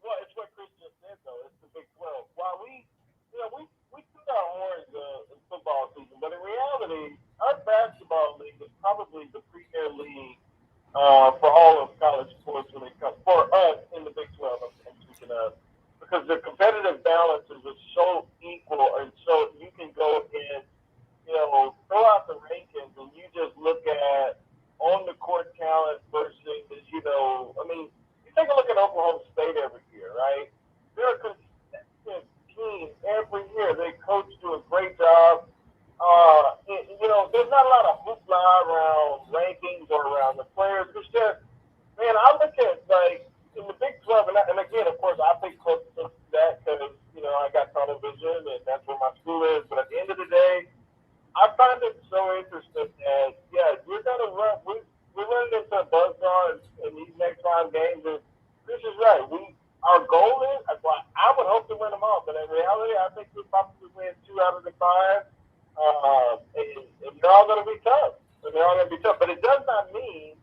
Well, it's what Kris just said, though. It's the Big 12. While we took our horns in football season, but in reality, our basketball league is probably the premier league for all of college sports when it comes for us in the Big 12. I'm speaking of, because the competitive balances are so equal, and so you can go and throw out the rankings, and you just look at on the court talent versus you take a look at Oklahoma State every year, right? They're a consistent team every year. They coach do a great job. There's not a lot of hoopla around rankings or around the players. It's just, man, I look at, like, in the Big 12, and again, of course, I think close to that because, I got tunnel vision, and that's where my school is. But at the end of the day, I find it so interesting that, you're going to run, we're running into a buzzsaw in these next 5 games, and Kris is right. Our goal is, I would hope to win them all, but in reality, I think we'll probably win 2 out of the 5. And they're all going to be tough. But it does not mean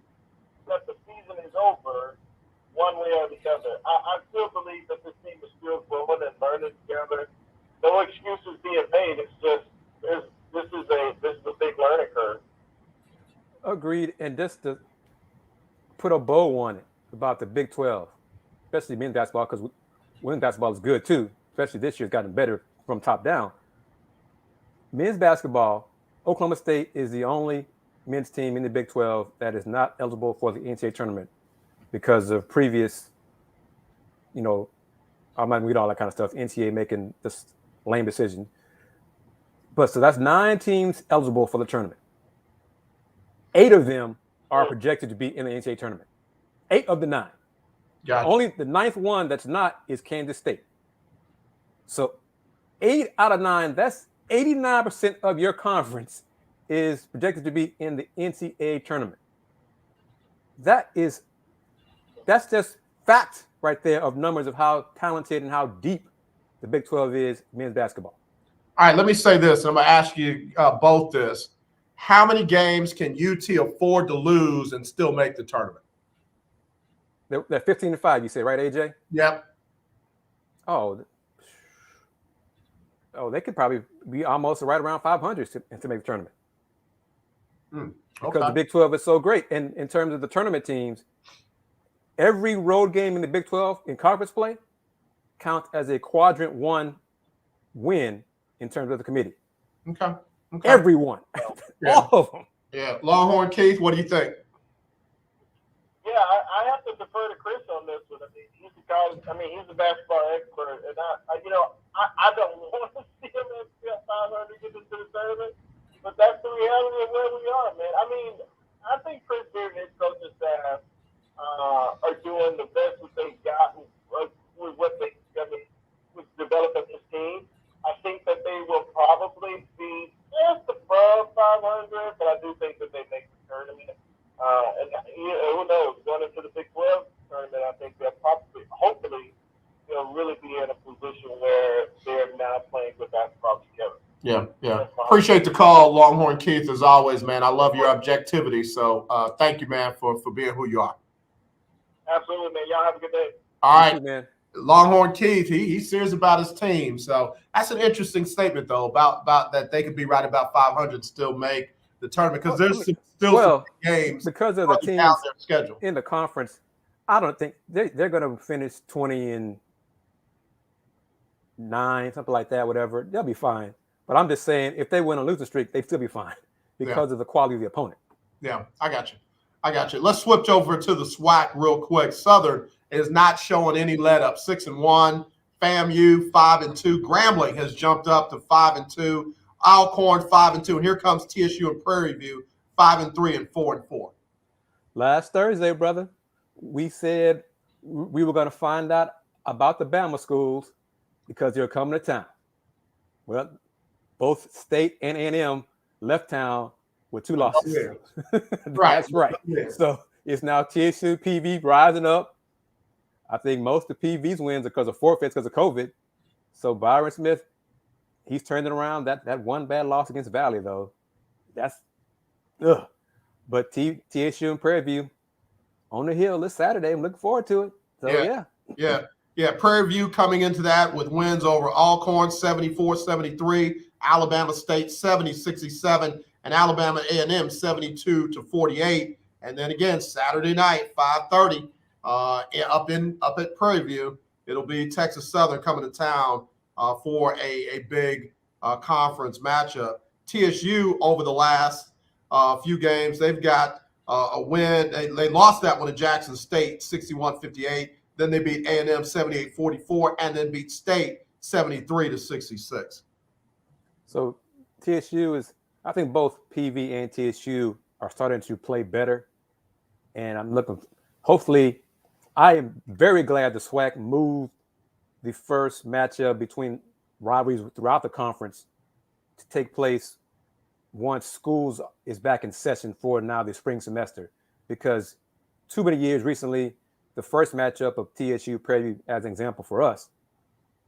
that the season is over one way or the other. I still believe that this team is still growing and learning together. No excuses being made. It's just this is a big learning curve. Agreed. And just to put a bow on it about the Big 12, especially men's basketball, because women's basketball is good too, especially this year it's gotten better from top down. Men's basketball, Oklahoma State is the only men's team in the Big 12 that is not eligible for the NCAA tournament because of previous, I'm not going to read all that kind of stuff, NCAA making this lame decision. But so that's 9 teams eligible for the tournament. 8 of them are projected to be in the NCAA tournament. 8 of the 9. Gotcha. Only the 9th one that's not is Kansas State. So 8 out of 9, that's 89% of your conference is projected to be in the NCAA tournament. That's just fact right there of numbers of how talented and how deep the Big 12 is men's basketball. All right, let me say this. I'm going to ask you both this. How many games can UT afford to lose and still make the tournament? They're 15-5, you say, right, AJ? Yep. Oh, they could probably be almost right around 500 to make the tournament. because the Big 12 is so great. And in terms of the tournament teams, every road game in the Big 12 in conference play counts as a quadrant 1 win in terms of the committee. Okay. Everyone. All of them. Yeah. Longhorn Keith, what do you think? Yeah, I have to defer to Kris on this one. I mean, he's the guy. He's the basketball expert, and I don't want to see him at 500 get into the tournament, but that's the reality of where we are, man. I mean, I think Kris Beard and his coaching staff are doing the best that they've gotten with what with developing this team. I think that they will probably be just above 500, but I do think that they make the tournament. And who knows, going into the Big 12 tournament, I think they'll hopefully, they'll really be in a position where they're now playing with basketball together. Yeah. Appreciate the call, Longhorn Keith, as always, man. I love your objectivity. So thank you, man, for being who you are. Absolutely, man. Y'all have a good day. All right, you, man. Longhorn Keith, he's serious about his team. So that's an interesting statement, though, about that they could be right about 500, still make the tournament, because there's still some games because of the teams schedule in the conference. I don't think they're going to finish 20-9, something like that, whatever. They'll be fine. But I'm just saying, if they win a losing streak, they'd still be fine because of the quality of the opponent. Yeah, I got you. Let's switch over to the SWAC real quick. Southern is not showing any let up. 6-1. FAMU 5-2. Grambling has jumped up to 5-2. Alcorn 5-2. And here comes TSU and Prairie View 5-3 and 4-4. Last Thursday, brother, we said we were going to find out about the Bama schools because they're coming to town. Well, both State and A&M left town with 2 losses. That's right. Yeah. So it's now TSU, PV rising up. I think most of PV's wins are because of forfeits because of COVID. So Byron Smith, he's turning around that one bad loss against Valley, though. That's ugh. But TSU and Prairie View on the hill this Saturday. I'm looking forward to it. So yeah. Prairie View coming into that with wins over Alcorn 74-73, Alabama State 70-67, and Alabama A&M 72-48. And then again, Saturday night, 5:30, up at Prairie View, it'll be Texas Southern coming to town for a big conference matchup. TSU over the last few games, they've got a win. They lost that one to Jackson State 61-58. Then they beat A&M 78-44, and then beat State 73-66. So TSU is, I think both PV and TSU are starting to play better. And I'm looking, hopefully, I am very glad the SWAC moved the first matchup between rivalries throughout the conference to take place once schools is back in session for now the spring semester. Because too many years recently, the first matchup of TSU Prairie View, as an example for us,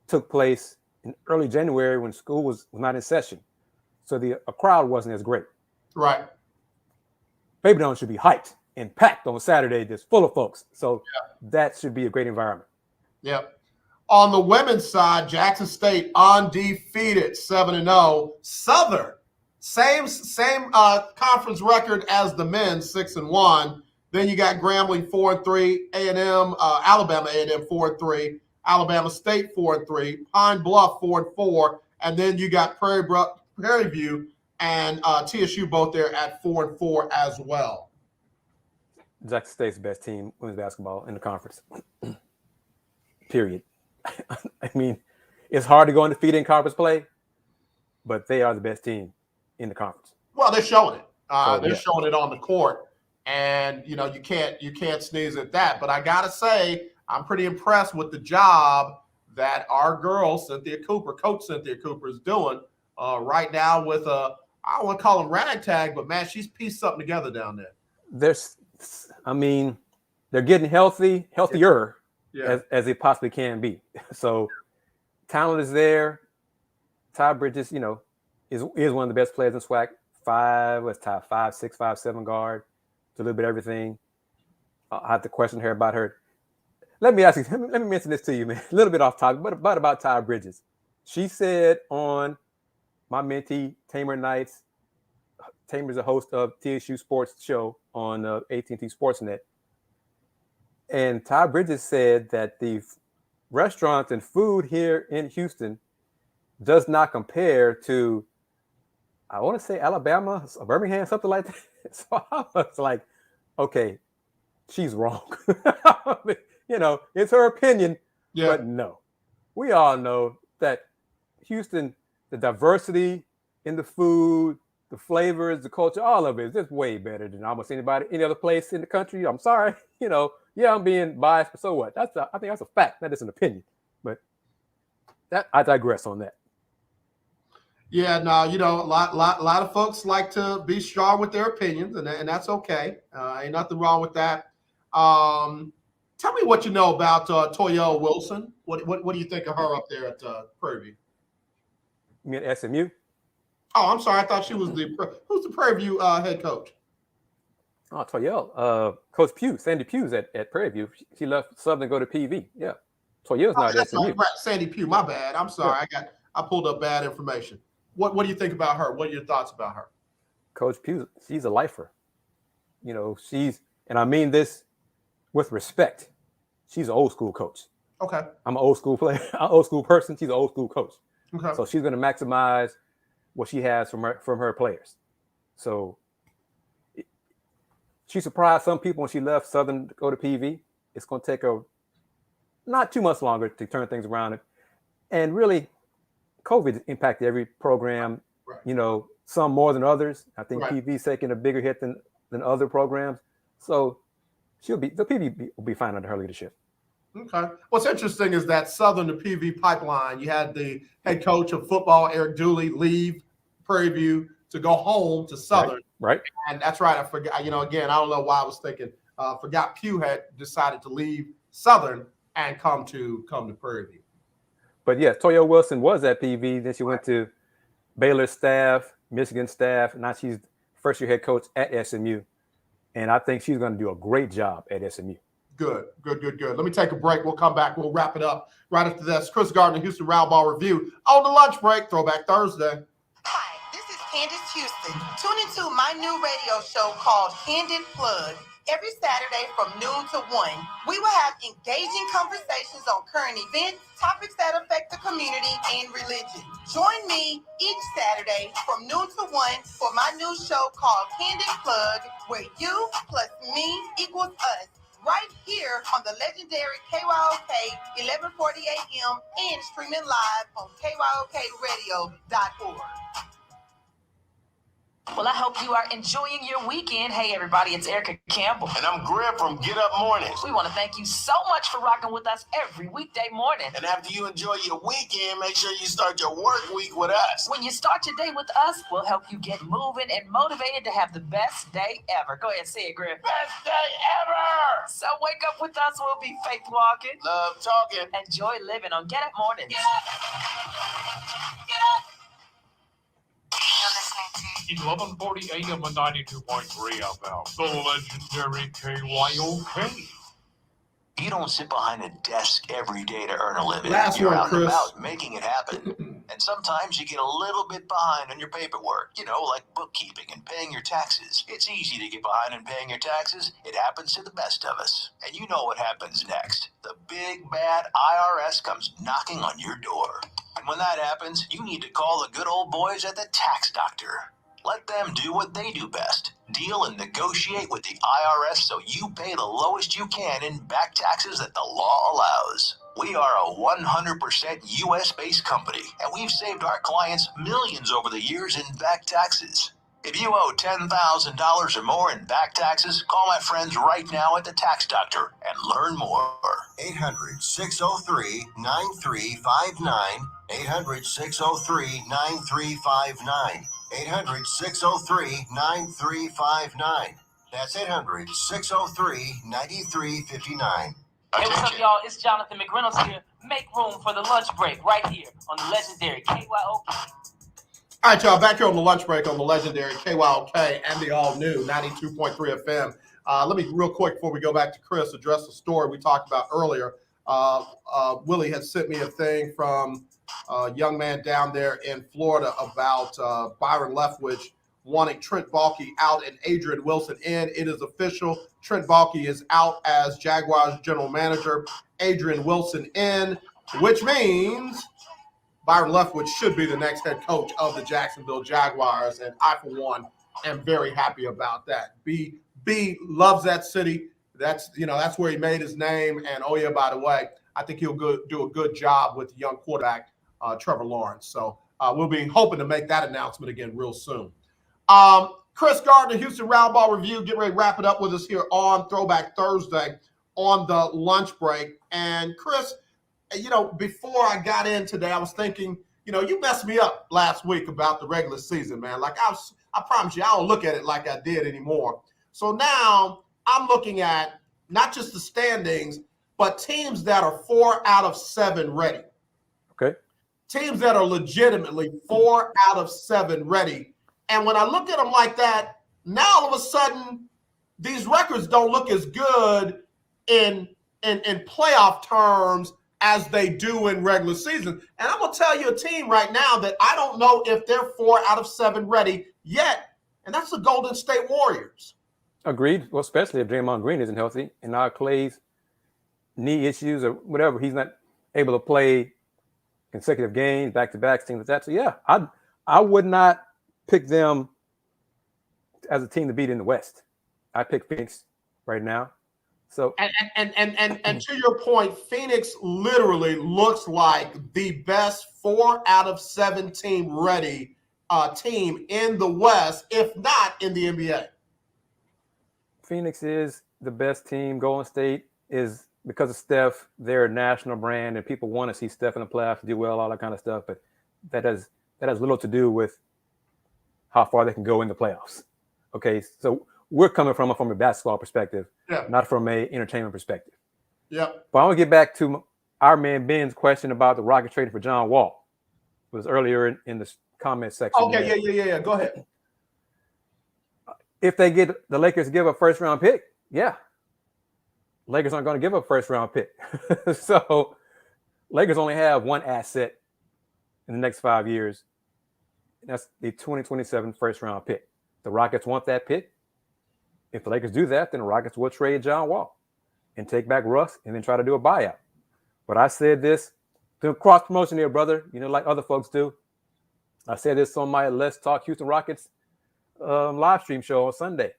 took place in early January when school was not in session. So a crowd wasn't as great. Right. Baby Down should be hyped and packed on Saturday, just full of folks. So that should be a great environment. Yep. On the women's side, Jackson State undefeated, 7-0. Southern, same conference record as the men, 6-1. Then you got Grambling 4-3, A&M, Alabama A&M 4-3, Alabama State 4-3, Pine Bluff 4-4, and then you got Prairie View and TSU both there at 4-4 as well. Jackson State's the best team, women's basketball in the conference. Period. I mean, it's hard to go undefeated in conference play, but they are the best team in the conference. Well, they're showing it. They're showing it on the court, and you can't sneeze at that. But I gotta say, I'm pretty impressed with the job that our girl Coach Cynthia Cooper, is doing right now with I don't want to call them ragtag, but man, she's pieced something together down there. They're getting healthier as they possibly can be. So talent is there. Ty Bridges, is one of the best players in SWAC. 5'6", 5'7" guard, to a little bit of everything. I have to question her about her. Let me mention this to you, man. A little bit off topic, but about Ty Bridges. She said on my mentee, Tamer Knight's Tamer's a host of TSU Sports Show on AT&T Sportsnet. And Ty Bridges said that the restaurants and food here in Houston does not compare to, I want to say Alabama, Birmingham, something like that. So I was like, okay, she's wrong. It's her opinion, but no. We all know that Houston, the diversity in the food, the flavors, the culture, all of it is just way better than almost any other place in the country. I'm sorry, I'm being biased, but so what? I think that's a fact, not just an opinion. But I digress on that. Yeah, no, a lot of folks like to be strong with their opinions, and that's okay. Ain't nothing wrong with that. Tell me what you know about Toya Wilson. What do you think of her up there at Prairie View? You mean SMU? Oh, I'm sorry. I thought she was who's the Prairie View head coach? Oh, Toya, Coach Pugh, Sandy Pugh's at Prairie View. She left Southern to go to PV. Yeah, Toya's not at SMU. Right, Sandy Pugh. My bad. I'm sorry. Yeah. I pulled up bad information. What do you think about her? What are your thoughts about her? Coach Pugh, she's a lifer. And I mean this with respect. She's an old school coach. Okay. I'm an old school player, an old school person. She's an old school coach. Okay. So she's going to maximize what she has from her players. So she surprised some people when she left Southern to go to PV. It's going to take her not too much longer to turn things around. And really, COVID impacted every program, right. Some more than others. I think right. PV's taking a bigger hit than other programs. So the PV will be fine under her leadership. Okay. What's interesting is that Southern to PV pipeline, you had the head coach of football, Eric Dooley, leave Prairie View to go home to Southern. Right. And that's right. I forgot, again, I don't know why I was thinking, forgot Pugh had decided to leave Southern and come to Prairie View. But yeah, Toya Wilson was at PV. Then she went to Baylor staff, Michigan staff. Now she's first-year head coach at SMU. And I think she's going to do a great job at SMU. Good. Let me take a break. We'll come back. We'll wrap it up right after this. Kris Gardner, Houston Roundball Review on the lunch break. Throwback Thursday. Hi, this is Candace Houston. Tune into my new radio show called Candid Plug. Every Saturday from noon to 1, we will have engaging conversations on current events, topics that affect the community, and religion. Join me each Saturday from noon to 1 for my new show called Candid Plug, where you plus me equals us, right here on the legendary KYOK 1140 AM and streaming live on KYOKradio.org. Well, I hope you are enjoying your weekend. Hey, everybody, it's Erica Campbell. And I'm Greg from Get Up Mornings. We want to thank you so much for rocking with us every weekday morning. And after you enjoy your weekend, make sure you start your work week with us. When you start your day with us, we'll help you get moving and motivated to have the best day ever. Go ahead, say it, Greg. Best day ever! So wake up with us. We'll be faith walking. Love talking. Enjoy living on Get Up Mornings. Get up! You're listening to 1140 AM and 92.3 FM. The legendary KYOK. You don't sit behind a desk every day to earn a living. Last You're one, out and Kris. about making it happen. And sometimes you get a little bit behind on your paperwork, like bookkeeping and paying your taxes. It's easy to get behind in paying your taxes. It happens to the best of us. And you know what happens next. The big bad IRS comes knocking on your door. And when that happens, you need to call the good old boys at the Tax Doctor. Let them do what they do best. Deal and negotiate with the IRS so you pay the lowest you can in back taxes that the law allows. We are a 100% U.S.-based company, and we've saved our clients millions over the years in back taxes. If you owe $10,000 or more in back taxes, call my friends right now at the Tax Doctor and learn more. 800-603-9359. 800-603-9359. 800-603-9359. That's 800-603-9359. Hey, what's up, y'all? It's Jonathan McReynolds here. Make room for the lunch break right here on the legendary KYOK. All right, y'all, back here on the lunch break on the legendary KYOK and the all-new 92.3 FM. Let me, real quick, before we go back to Kris, address the story we talked about earlier. Willie had sent me a thing from a young man down there in Florida about Byron Leftwich wanting Trent Baalke out and Adrian Wilson in. It is official. Trent Baalke is out as Jaguars general manager. Adrian Wilson in, which means Byron Leftwich should be the next head coach of the Jacksonville Jaguars. And I, for one, am very happy about that. B loves that city. That's where he made his name. And, oh, yeah, by the way, I think he'll do a good job with the young quarterback, Trevor Lawrence. So we'll be hoping to make that announcement again real soon. Kris, Gardner, Houston Roundball Review, get ready to wrap it up with us here on Throwback Thursday on the lunch break. And, Kris, before I got in today, I was thinking, you messed me up last week about the regular season, man. Like, I promise you, I don't look at it like I did anymore. So now I'm looking at not just the standings, but teams that are 4 out of 7 ready. Okay. Teams that are legitimately 4 out of 7 ready. And when I look at them like that, now all of a sudden, these records don't look as good in playoff terms as they do in regular season. And I'm going to tell you a team right now that I don't know if they're 4 out of 7 ready yet, and that's the Golden State Warriors. Agreed. Well, especially if Draymond Green isn't healthy and now Clay's knee issues or whatever, he's not able to play consecutive games, back-to-back, things like that. So, yeah, I would not pick them as a team to beat in the West. I pick Phoenix right now. So and to your point, Phoenix literally looks like the best 4 out of 7 team ready team in the West, if not in the NBA. Phoenix is the best team. Golden State is, because of Steph, they're a national brand, and people want to see Steph in the playoffs do well, all that kind of stuff. But that has little to do with how far they can go in the playoffs. Okay, so we're coming from a basketball perspective, not from a entertainment perspective. Yeah. But I want to get back to our man Ben's question about the Rockets trading for John Wall. It was earlier in the comment section. Okay, yeah. Go ahead. If they get the Lakers to give a first-round pick, yeah. Lakers aren't going to give up a first-round pick. So Lakers only have one asset in the next 5 years. And that's the 2027 first-round pick. The Rockets want that pick. If the Lakers do that, then the Rockets will trade John Wall and take back Russ and then try to do a buyout. But I said this, doing cross-promotion here, brother, like other folks do. I said this on my Let's Talk Houston Rockets live stream show on Sunday.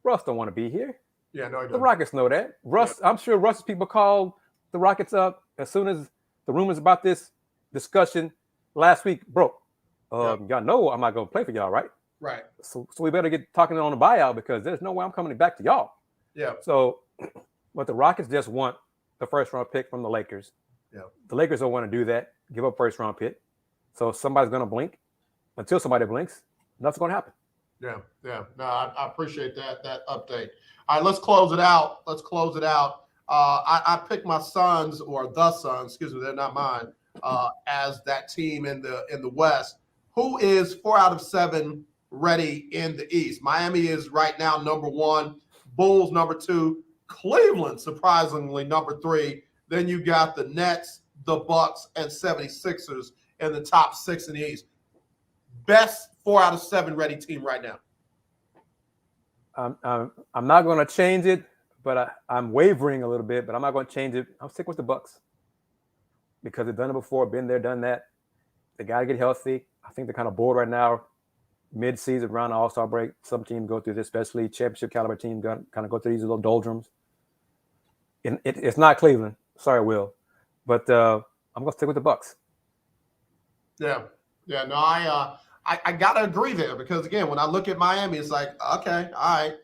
Russ don't want to be here. Yeah, no, he doesn't. The Rockets know that. Russ, yeah. I'm sure Russ's people called the Rockets up as soon as the rumors about this discussion last week broke. Y'all know I'm not going to play for y'all, right? Right. So we better get talking on the buyout because there's no way I'm coming back to y'all. Yeah. So, but the Rockets just want the first-round pick from the Lakers. Yeah. The Lakers don't want to do that, give up first-round pick. So somebody's going to blink. Until somebody blinks, nothing's going to happen. Yeah. No, I appreciate that update. All right, let's close it out. I picked my Suns, or the Suns, excuse me, they're not mine, as that team in the West. Who is 4 out of 7 ready in the East? Miami is right now number 1, Bulls number 2, Cleveland surprisingly number 3. Then you got the Nets, the Bucks, and 76ers in the top 6 in the East. Best 4 out of 7 ready team right now. I'm not going to change it, but I'm wavering a little bit, but I'm not going to change it. I'm sticking with the Bucks because they've done it before, been there, done that. They got to get healthy. I think they're kind of bored right now. Mid-season, around the All-Star break, some teams go through this, especially championship caliber teams kind of go through these little doldrums. And it's not Cleveland. Sorry, Will. But I'm going to stick with the Bucks. Yeah. No, I got to agree there because, again, when I look at Miami, it's like, okay, all right,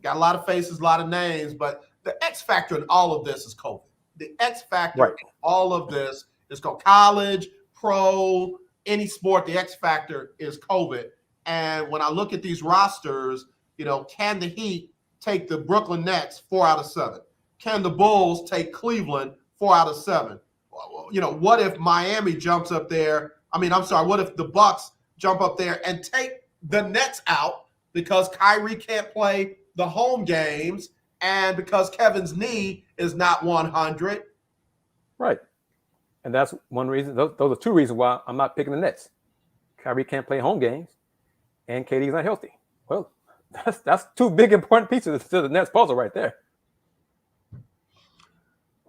got a lot of faces, a lot of names, but the X factor in all of this is COVID. The X factor in all of this is college, pro, any sport, the X factor is COVID. And when I look at these rosters, can the Heat take the Brooklyn Nets 4 out of 7? Can the Bulls take Cleveland 4 out of 7? What if Miami jumps up there? What if the Bucks jump up there and take the Nets out because Kyrie can't play the home games and because Kevin's knee is not 100? Right. And that's one reason. Those are two reasons why I'm not picking the Nets. Kyrie can't play home games, and KD's not healthy. Well, that's two big important pieces to the Nets puzzle right there.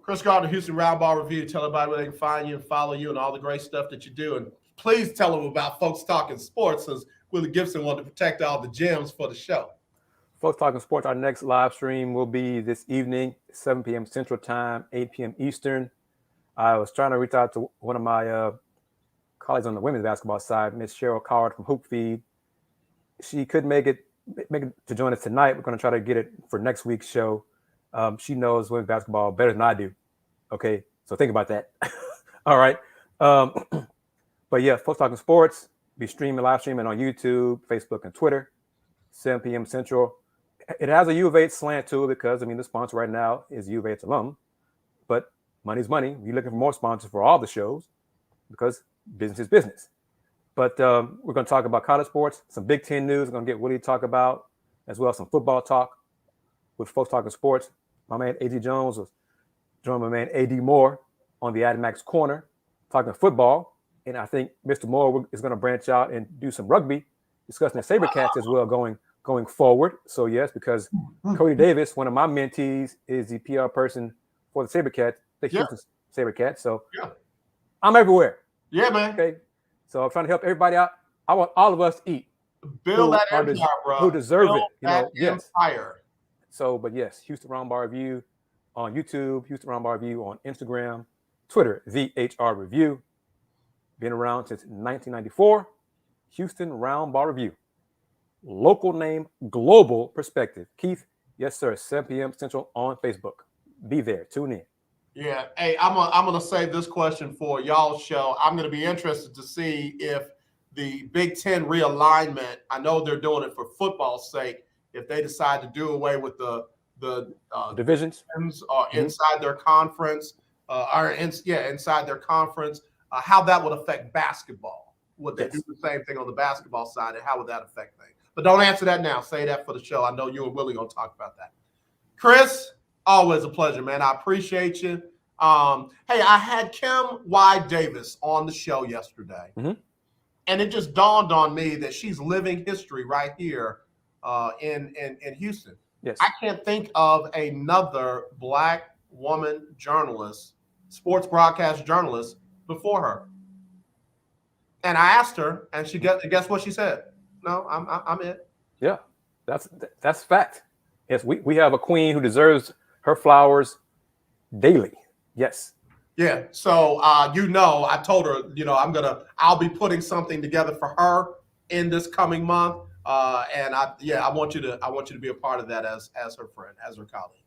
Kris Gardner, Houston Roundball Review. Tell everybody where they can find you and follow you and all the great stuff that you do. And please tell them about Folks Talking Sports, since Willie Gibson wanted to protect all the gems for the show. Folks Talking Sports, our next live stream will be this evening, 7 p.m. Central Time, 8 p.m. Eastern. I was trying to reach out to one of my colleagues on the women's basketball side, Miss Cheryl Coward from Hoop Feed. She couldn't make it to join us tonight. We're going to try to get it for next week's show. She knows women's basketball better than I do. Okay, so think about that. All right. But yeah, Folks Talking Sports, be live streaming on YouTube, Facebook, and Twitter, 7 p.m. Central. It has a U of H slant to it because, the sponsor right now is U of H alum. But money's money. You're looking for more sponsors for all the shows because business is business. But we're going to talk about college sports, some Big Ten news. We're going to get Willie to talk about, as well as some football talk with Folks Talking Sports. My man A.G. Jones was joining my man A.D. Moore on the Adamax Corner, talking football. And I think Mr. Moore is going to branch out and do some rugby, discussing the SaberCats as well going forward. So, yes, because Cody Davis, one of my mentees, is the PR person for the SaberCats, the Houston SaberCats. So I'm everywhere. Yeah, man. Okay. So I'm trying to help everybody out. I want all of us to eat. Build that empire, bro. Who deserve Build it. Yes. Empire. So, but yes, Houston Roundball Review on YouTube, Houston Roundball Review on Instagram, Twitter, VHR Review. Been around since 1994. Houston Roundball Review. Local name, global perspective. Keith, yes, sir, 7 p.m. Central on Facebook. Be there. Tune in. Yeah. Hey, I'm gonna save this question for y'all's show. I'm gonna be interested to see if the Big Ten realignment, I know they're doing it for football's sake, if they decide to do away with the divisions inside their conference, inside their conference, how that would affect basketball. Would they do the same thing on the basketball side, and how would that affect things? But don't answer that now. Say that for the show. I know you and Willie gonna talk about that. Kris, always a pleasure, man. I appreciate you. Hey, I had Kim Y. Davis on the show yesterday, and it just dawned on me that she's living history right here in Houston. Yes. I can't think of another Black woman journalist, sports broadcast journalist, before her. And I asked her, and guess what she said? No, I'm it. Yeah, that's fact. Yes, we have a queen who deserves her flowers daily. Yes. Yeah. So I told her, I'll be putting something together for her in this coming month. And I want you to be a part of that as her friend, as her colleague.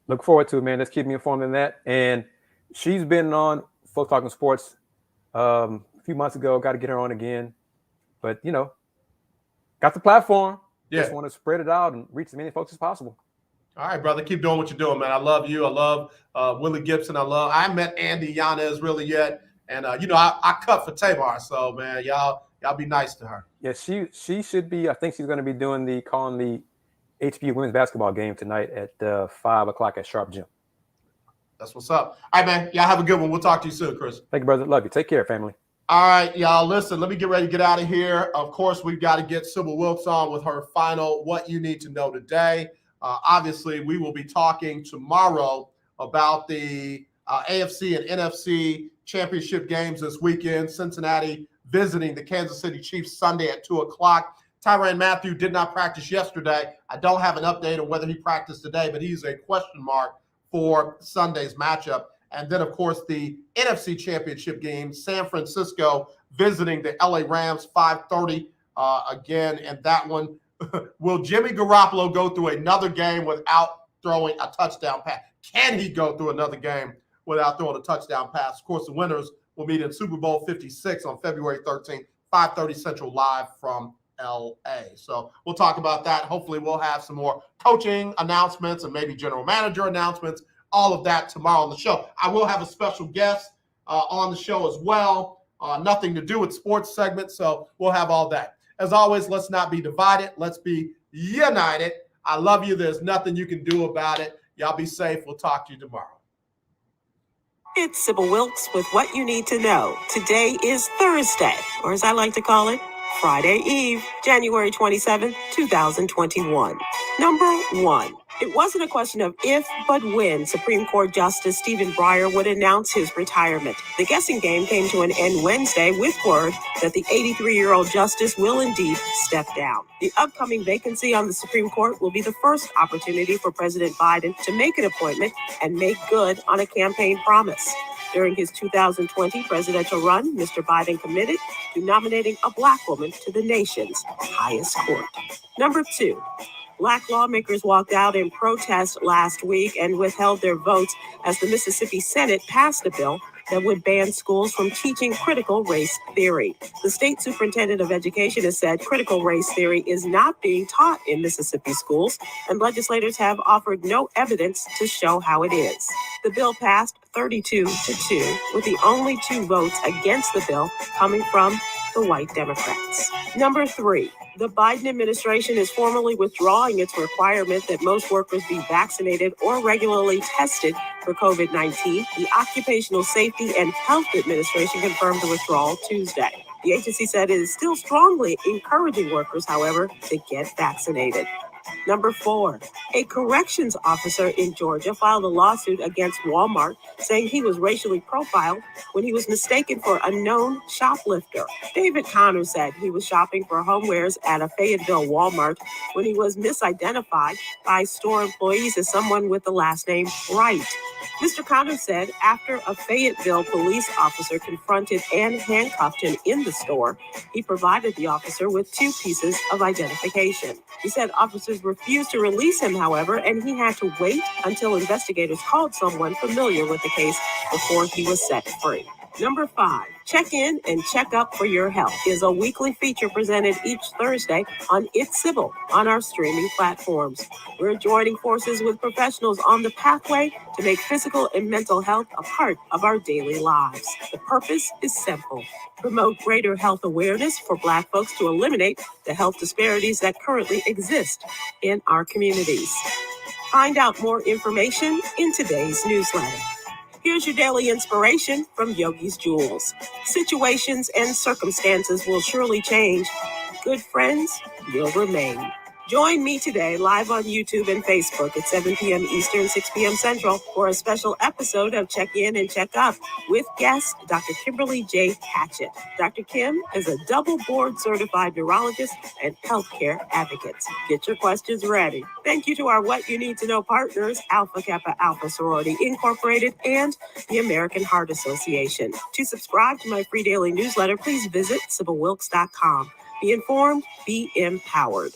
Look forward to it, man. Let's keep me informed on that. And she's been on Folks Talking Sports a few months ago. Got to get her on again, but got the platform. Just want to spread it out and reach as many folks as possible. All right, brother. Keep doing what you're doing, man. I love you. I love Willie Gibson. I haven't met Andy Yanez really yet. And, I cut for Tamar. So, man, y'all be nice to her. Yeah, she should be. I think she's going to be calling the HBU women's basketball game tonight at 5 o'clock at Sharp Gym. That's what's up. All right, man. Y'all have a good one. We'll talk to you soon, Kris. Thank you, brother. Love you. Take care, family. All right, y'all. Listen, let me get ready to get out of here. Of course, we've got to get Sybil Wilkes on with her final What You Need to Know Today. Obviously, we will be talking tomorrow about the AFC and NFC championship games this weekend. Cincinnati visiting the Kansas City Chiefs Sunday at 2 o'clock. Tyrann Mathieu did not practice yesterday. I don't have an update on whether he practiced today, but he's a question mark for Sunday's matchup. And then, of course, the NFC championship game, San Francisco visiting the LA Rams, 5:30 again. And that one, will Jimmy Garoppolo go through another game without throwing a touchdown pass? Can he go through another game without throwing a touchdown pass? Of course, the winners will meet in Super Bowl 56 on February 13th, 5:30 Central, live from LA. So we'll talk about that. Hopefully we'll have some more coaching announcements and maybe general manager announcements, all of that tomorrow on the show. I will have a special guest on the show as well. Nothing to do with sports segment, so we'll have all that. As always, let's not be divided. Let's be united. I love you. There's nothing you can do about it. Y'all be safe. We'll talk to you tomorrow. It's Sybil Wilkes with what you need to know. Today is Thursday, or as I like to call it, Friday Eve, January 27, 2021. Number 1. It wasn't a question of if, but when Supreme Court Justice Stephen Breyer would announce his retirement. The guessing game came to an end Wednesday with word that the 83-year-old justice will indeed step down. The upcoming vacancy on the Supreme Court will be the first opportunity for President Biden to make an appointment and make good on a campaign promise. During his 2020 presidential run, Mr. Biden committed to nominating a Black woman to the nation's highest court. Number 2. Black lawmakers walked out in protest last week and withheld their votes as the Mississippi Senate passed a bill that would ban schools from teaching critical race theory. The state superintendent of education has said critical race theory is not being taught in Mississippi schools, and legislators have offered no evidence to show how it is. The bill passed 32-2, with the only 2 votes against the bill coming from the white Democrats. Number 3. The Biden administration is formally withdrawing its requirement that most workers be vaccinated or regularly tested for COVID-19. The Occupational Safety and Health Administration confirmed the withdrawal Tuesday. The agency said it is still strongly encouraging workers, however, to get vaccinated. Number 4, a corrections officer in Georgia filed a lawsuit against Walmart saying he was racially profiled when he was mistaken for a known shoplifter. David Connor said he was shopping for homewares at a Fayetteville Walmart when he was misidentified by store employees as someone with the last name Wright. Mr. Connor said after a Fayetteville police officer confronted and handcuffed him in the store, he provided the officer with 2 pieces of identification. He said officers refused to release him, however, and he had to wait until investigators called someone familiar with the case before he was set free. Number 5, Check In and Check Up for Your Health is a weekly feature presented each Thursday on It's Civil on our streaming platforms. We're joining forces with professionals on the pathway to make physical and mental health a part of our daily lives. The purpose is simple: promote greater health awareness for Black folks to eliminate the health disparities that currently exist in our communities. Find out more information in today's newsletter. Here's your daily inspiration from Yogi's Jewels. Situations and circumstances will surely change. Good friends will remain. Join me today live on YouTube and Facebook at 7 p.m. Eastern, 6 p.m. Central for a special episode of Check In and Check Up with guest Dr. Kimberly J. Hatchett. Dr. Kim is a double board certified neurologist and healthcare advocate. Get your questions ready. Thank you to our What You Need to Know partners, Alpha Kappa Alpha Sorority Incorporated and the American Heart Association. To subscribe to my free daily newsletter, please visit SybilWilkes.com. Be informed, be empowered.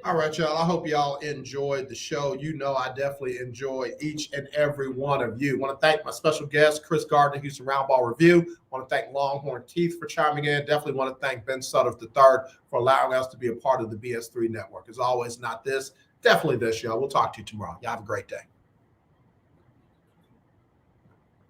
All right, y'all. I hope y'all enjoyed the show. You know I definitely enjoy each and every one of you. I want to thank my special guest, Kris Gardner, Houston Roundball Review. I want to thank Longhorn Teeth for chiming in. Definitely want to thank Ben Sutter III for allowing us to be a part of the BS3 network. As always, not this, definitely this, y'all. We'll talk to you tomorrow. Y'all have a great day.